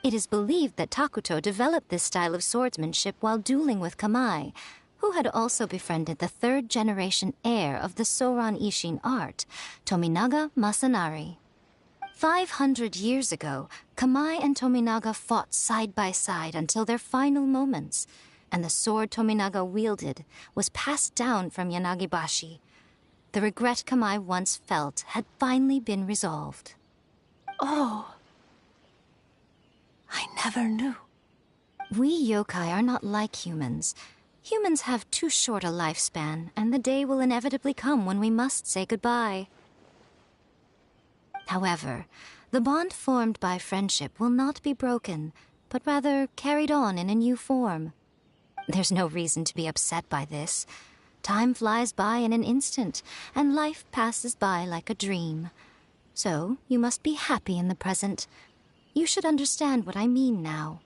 It is believed that Takuto developed this style of swordsmanship while dueling with Kamai, who had also befriended the third-generation heir of the Soran Ishin art, Tominaga Masanari. 500 years ago, Kamai and Tominaga fought side by side until their final moments, and the sword Tominaga wielded was passed down from Yanagibashi. The regret Kamai once felt had finally been resolved. Oh. I never knew. We yokai are not like humans. Humans have too short a lifespan, and the day will inevitably come when we must say goodbye. However, the bond formed by friendship will not be broken, but rather carried on in a new form. There's no reason to be upset by this. Time flies by in an instant, and life passes by like a dream. So, you must be happy in the present. You should understand what I mean now.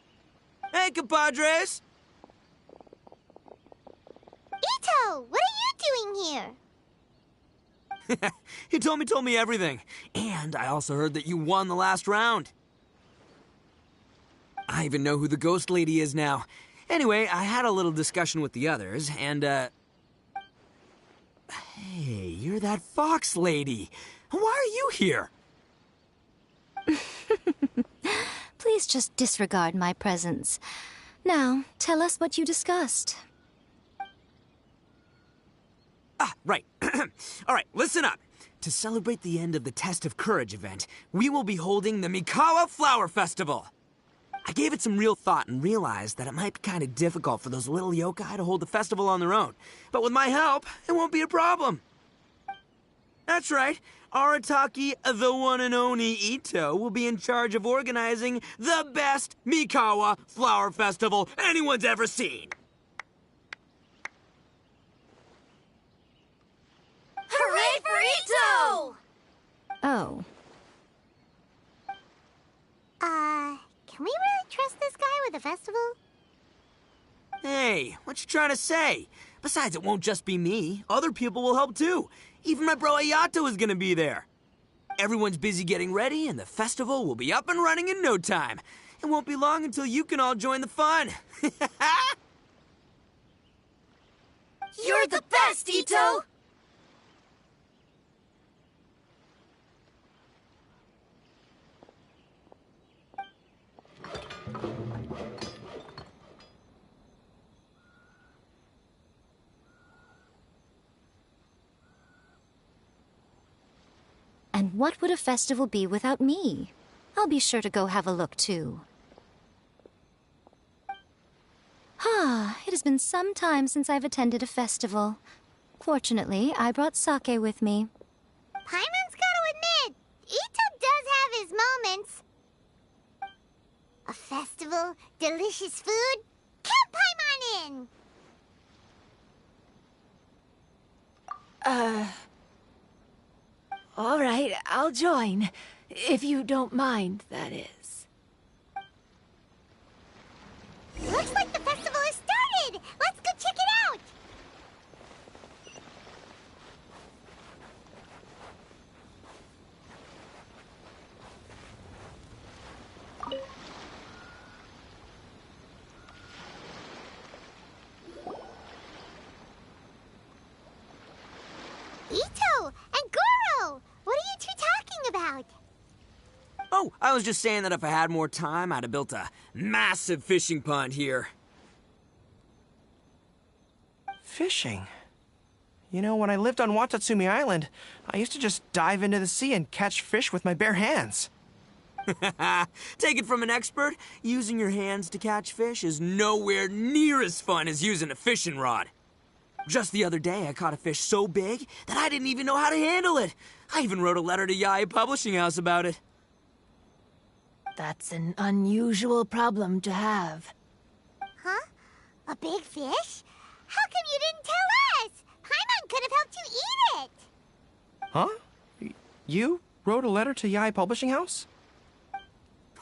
Hey, compadres! Ito, what are you doing here? He told me everything. And I also heard that you won the last round. I even know who the ghost lady is now. Anyway, I had a little discussion with the others, and, Hey, you're that fox lady. Why are you here? Please just disregard my presence. Now, tell us what you discussed. Right. All right, listen up. To celebrate the end of the Test of Courage event, we will be holding the Mikawa Flower Festival. I gave it some real thought and realized that it might be kind of difficult for those little yokai to hold the festival on their own. But with my help, it won't be a problem. That's right. Arataki, the one and only Ito, will be in charge of organizing the best Mikawa Flower Festival anyone's ever seen. Hooray for Ito! Oh. Can we really trust this guy with a festival? Hey, what you trying to say? Besides, it won't just be me. Other people will help too. Even my bro Ayato is gonna be there. Everyone's busy getting ready, and the festival will be up and running in no time. It won't be long until you can all join the fun. You're the best, Ito! And what would a festival be without me? I'll be sure to go have a look, too. It has been some time since I've attended a festival. Fortunately, I brought sake with me. Paimon's gotta admit, Ito does have his moments. A festival, delicious food, count Paimon in! All right, I'll join. If you don't mind, that is. Looks like the festival has started! Let's go check it out! Ito and Goro! What are you two talking about? Oh, I was just saying that if I had more time, I'd have built a massive fishing pond here. Fishing? You know, when I lived on Watatsumi Island, I used to just dive into the sea and catch fish with my bare hands. Take it from an expert, using your hands to catch fish is nowhere near as fun as using a fishing rod. Just the other day, I caught a fish so big that I didn't even know how to handle it. I even wrote a letter to Yae Publishing House about it. That's an unusual problem to have. Huh? A big fish? How come you didn't tell us? Paimon could have helped you eat it. Huh? You wrote a letter to Yai Publishing House?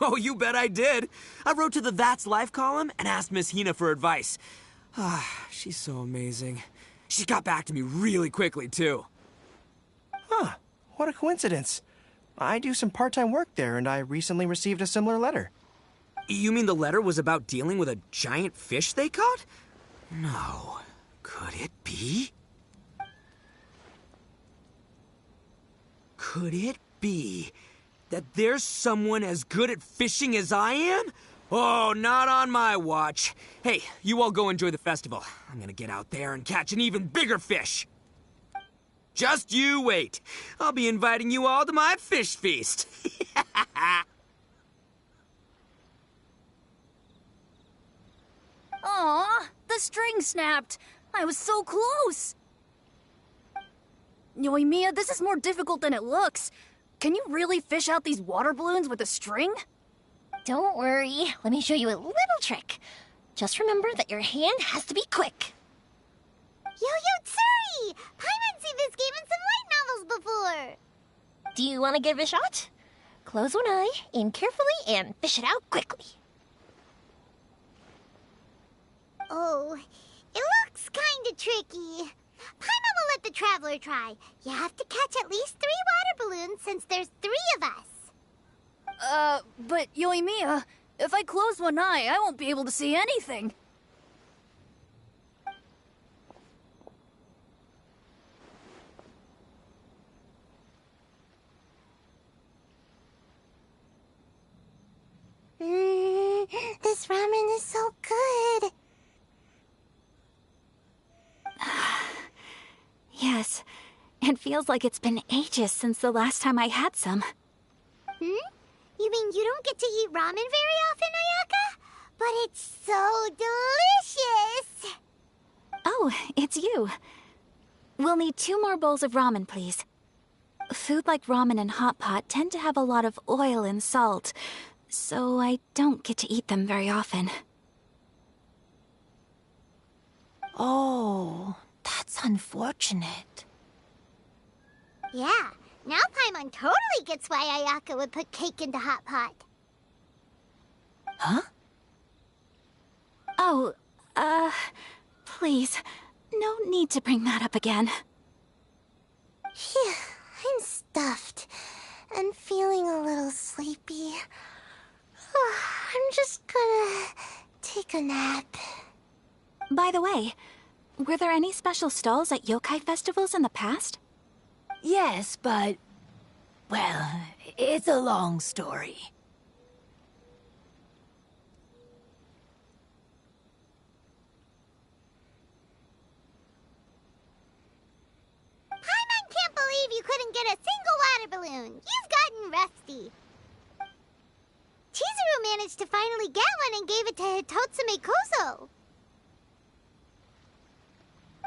Oh, you bet I did. I wrote to the That's Life column and asked Miss Hina for advice. She's so amazing. She got back to me really quickly, too. Huh. What a coincidence. I do some part-time work there, and I recently received a similar letter. You mean the letter was about dealing with a giant fish they caught? No. Could it be? Could it be that there's someone as good at fishing as I am? Oh, not on my watch. Hey, you all go enjoy the festival. I'm gonna get out there and catch an even bigger fish. Just you wait. I'll be inviting you all to my fish feast. Aw, the string snapped. I was so close. Yoimiya, this is more difficult than it looks. Can you really fish out these water balloons with a string? Don't worry. Let me show you a little trick. Just remember that your hand has to be quick. Yo-Yo Tsuri! Paimon's seen this game in some light novels before. Do you want to give it a shot? Close one eye, aim carefully, and fish it out quickly. Oh, it looks kinda tricky. Paimon will let the traveler try. You have to catch at least 3 water balloons since there's 3 of us. But Yoimiya, if I close one eye, I won't be able to see anything. This ramen is so good. Yes, it feels like it's been ages since the last time I had some. You mean you don't get to eat ramen very often, Ayaka? But it's so delicious! Oh, it's you. We'll need 2 more bowls of ramen, please. Food like ramen and hot pot tend to have a lot of oil and salt, so I don't get to eat them very often. Oh, that's unfortunate. Yeah, now Paimon totally gets why Ayaka would put cake into hot pot. Huh? Oh, please, no need to bring that up again. Phew, I'm stuffed and feeling a little sleepy. I'm just gonna take a nap. By the way, were there any special stalls at yokai festivals in the past? Yes, but... well, it's a long story. Paimon can't believe you couldn't get a single water balloon. You've gotten rusty. Chizuru managed to finally get one and gave it to Hitotsume Kozo.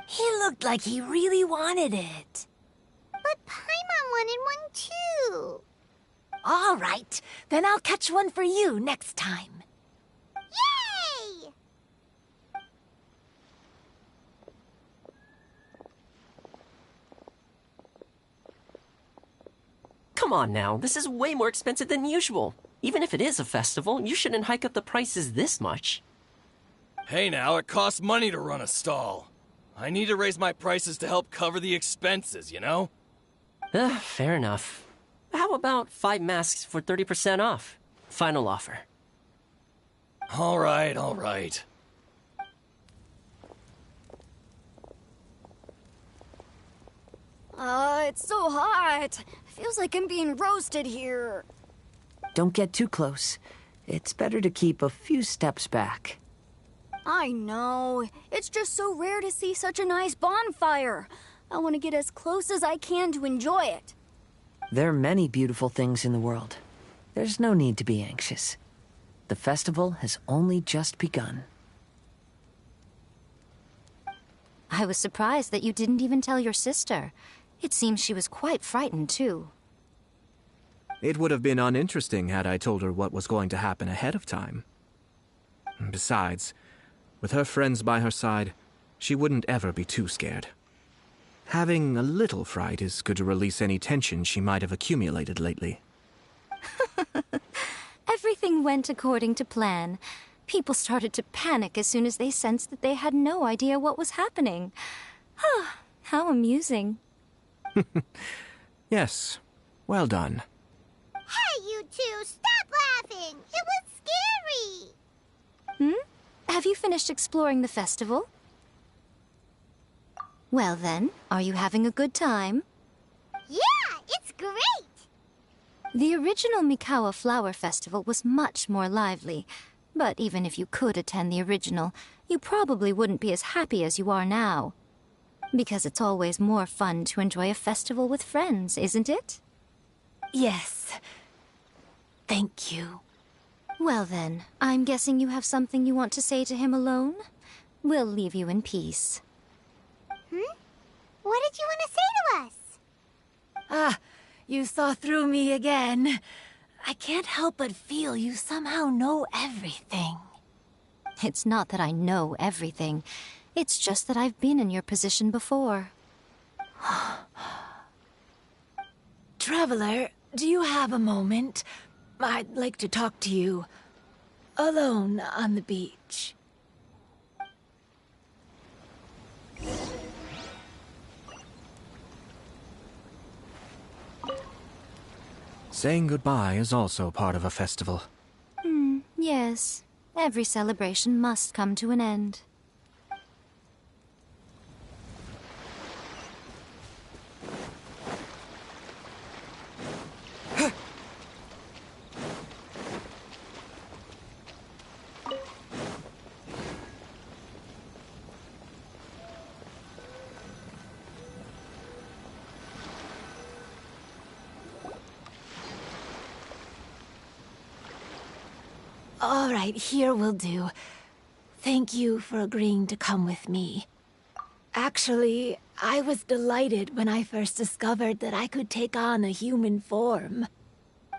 He looked like he really wanted it. But Paimon wanted one too. All right, then I'll catch one for you next time. Yay! Come on now, this is way more expensive than usual. Even if it is a festival, you shouldn't hike up the prices this much. Hey now, it costs money to run a stall. I need to raise my prices to help cover the expenses, you know? Fair enough. How about 5 masks for 30% off? Final offer. All right, all right. It's so hot. Feels like I'm being roasted here. Don't get too close. It's better to keep a few steps back. I know. It's just so rare to see such a nice bonfire. I want to get as close as I can to enjoy it. There are many beautiful things in the world. There's no need to be anxious. The festival has only just begun. I was surprised that you didn't even tell your sister. It seems she was quite frightened, too. It would have been uninteresting had I told her what was going to happen ahead of time. Besides, with her friends by her side, she wouldn't ever be too scared. Having a little fright is good to release any tension she might have accumulated lately. Everything went according to plan. People started to panic as soon as they sensed that they had no idea what was happening. How amusing. Yes, well done. Hey, you two, stop laughing! It was scary! Have you finished exploring the festival? Well then, are you having a good time? Yeah, it's great! The original Mikawa Flower Festival was much more lively. But even if you could attend the original, you probably wouldn't be as happy as you are now. Because it's always more fun to enjoy a festival with friends, isn't it? Yes. Thank you. Well then, I'm guessing you have something you want to say to him alone? We'll leave you in peace. What did you want to say to us? You saw through me again. I can't help but feel you somehow know everything. It's not that I know everything. It's just that I've been in your position before. Traveler, do you have a moment? I'd like to talk to you. Alone on the beach. Saying goodbye is also part of a festival. Yes. Every celebration must come to an end. All right, here will do. Thank you for agreeing to come with me. Actually, I was delighted when I first discovered that I could take on a human form.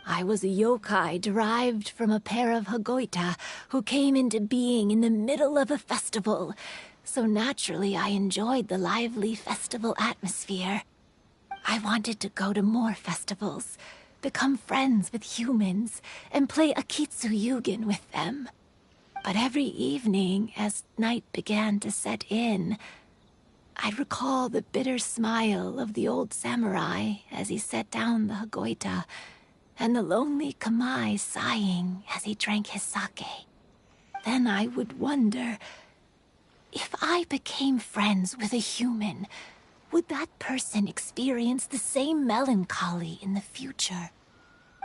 I was a yokai derived from a pair of Hagoita who came into being in the middle of a festival, so naturally I enjoyed the lively festival atmosphere. I wanted to go to more festivals, become friends with humans, and play Akitsu Yugen with them. But every evening, as night began to set in, I'd recall the bitter smile of the old samurai as he set down the Hagoita, and the lonely Kamai sighing as he drank his sake. Then I would wonder, if I became friends with a human, would that person experience the same melancholy in the future?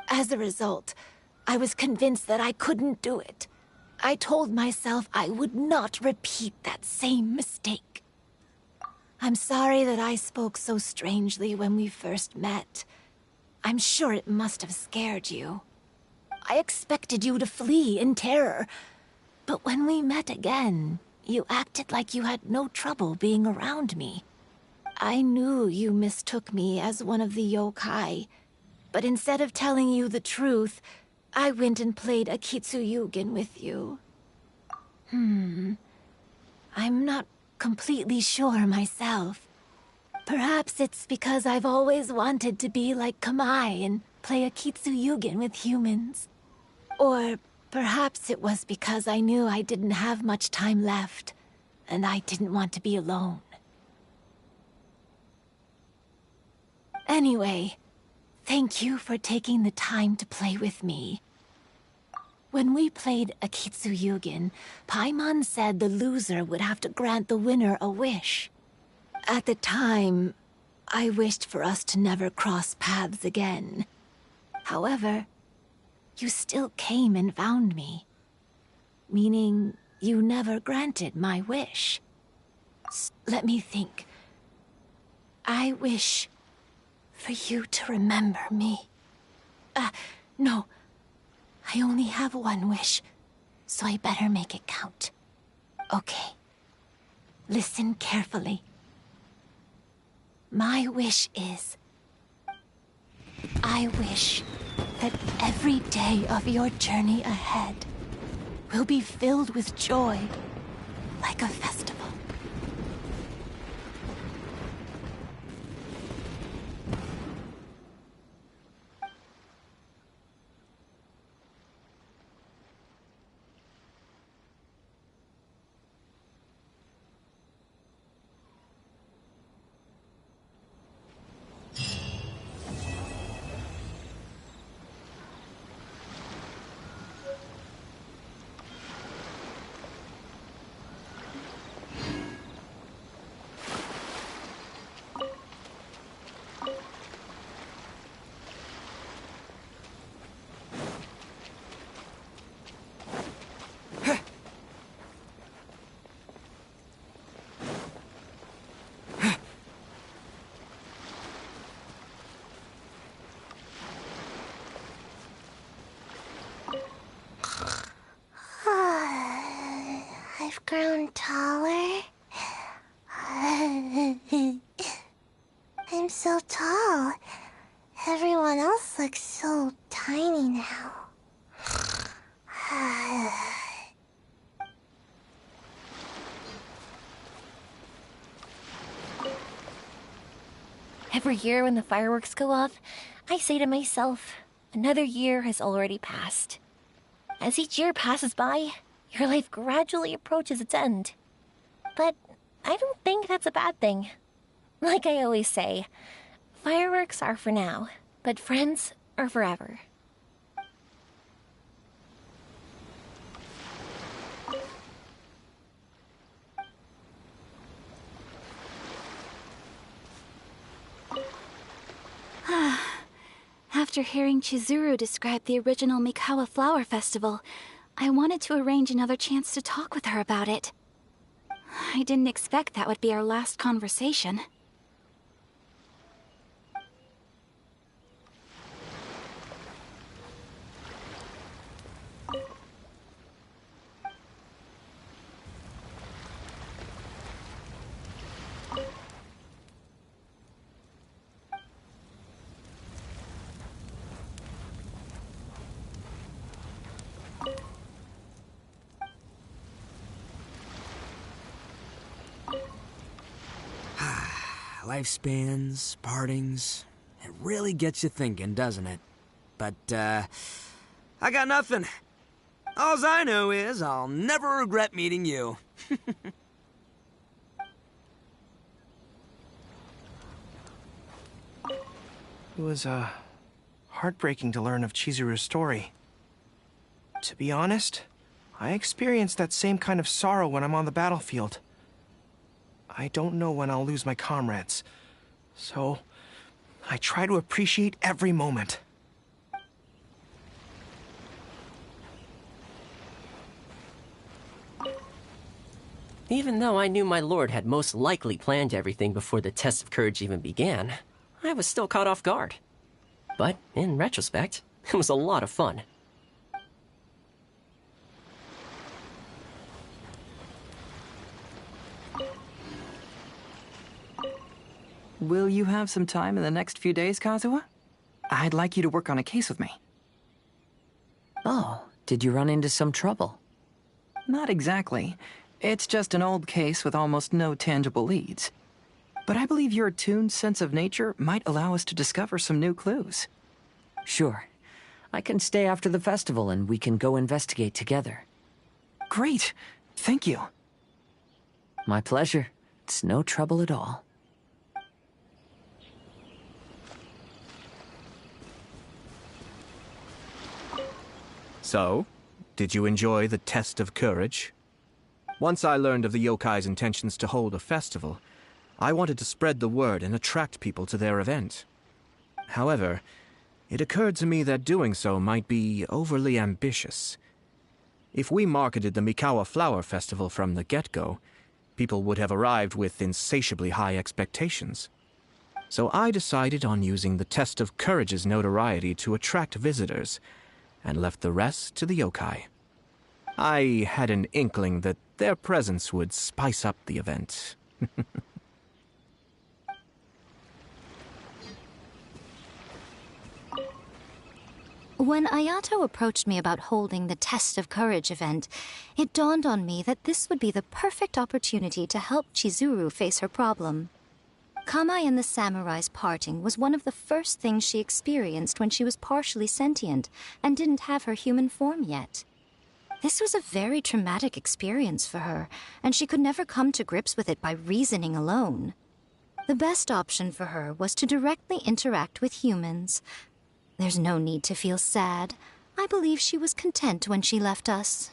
As a result, I was convinced that I couldn't do it. I told myself I would not repeat that same mistake. I'm sorry that I spoke so strangely when we first met. I'm sure it must have scared you. I expected you to flee in terror, but when we met again, you acted like you had no trouble being around me. I knew you mistook me as one of the yokai, but instead of telling you the truth, I went and played Akitsu Yugen with you. I'm not completely sure myself. Perhaps it's because I've always wanted to be like Kamai and play Akitsu Yugen with humans. Or perhaps it was because I knew I didn't have much time left, and I didn't want to be alone. Anyway, thank you for taking the time to play with me. When we played Akitsu Yugen, Paimon said the loser would have to grant the winner a wish. At the time, I wished for us to never cross paths again. However, you still came and found me. Meaning, you never granted my wish. Let me think. I wish for you to remember me. No. I only have one wish, so I better make it count. Okay. Listen carefully. My wish is... I wish that every day of your journey ahead will be filled with joy, like a festival. I've grown taller. I'm so tall. Everyone else looks so tiny now. Every year when the fireworks go off, I say to myself, another year has already passed. As each year passes by, your life gradually approaches its end. But I don't think that's a bad thing. Like I always say, fireworks are for now, but friends are forever. After hearing Chizuru describe the original Mikawa Flower Festival, I wanted to arrange another chance to talk with her about it. I didn't expect that would be our last conversation. Lifespans, partings, it really gets you thinking, doesn't it? But, I got nothing. Alls I know is I'll never regret meeting you. It was, heartbreaking to learn of Chizuru's story. To be honest, I experienced that same kind of sorrow when I'm on the battlefield. I don't know when I'll lose my comrades, so I try to appreciate every moment. Even though I knew my lord had most likely planned everything before the test of courage even began, I was still caught off guard. But in retrospect, it was a lot of fun. Will you have some time in the next few days, Kazuha? I'd like you to work on a case with me. Oh, did you run into some trouble? Not exactly. It's just an old case with almost no tangible leads. But I believe your attuned sense of nature might allow us to discover some new clues. Sure. I can stay after the festival and we can go investigate together. Great. Thank you. My pleasure. It's no trouble at all. So, did you enjoy the test of courage? Once I learned of the yokai's intentions to hold a festival, I wanted to spread the word and attract people to their event. However, it occurred to me that doing so might be overly ambitious. If we marketed the Mikawa Flower Festival from the get-go, people would have arrived with insatiably high expectations. So I decided on using the test of courage's notoriety to attract visitors, and left the rest to the yokai. I had an inkling that their presence would spice up the event. When Ayato approached me about holding the Test of Courage event, it dawned on me that this would be the perfect opportunity to help Chizuru face her problem. Kamai and the samurai's parting was one of the first things she experienced when she was partially sentient and didn't have her human form yet. This was a very traumatic experience for her, and she could never come to grips with it by reasoning alone. The best option for her was to directly interact with humans. There's no need to feel sad. I believe she was content when she left us.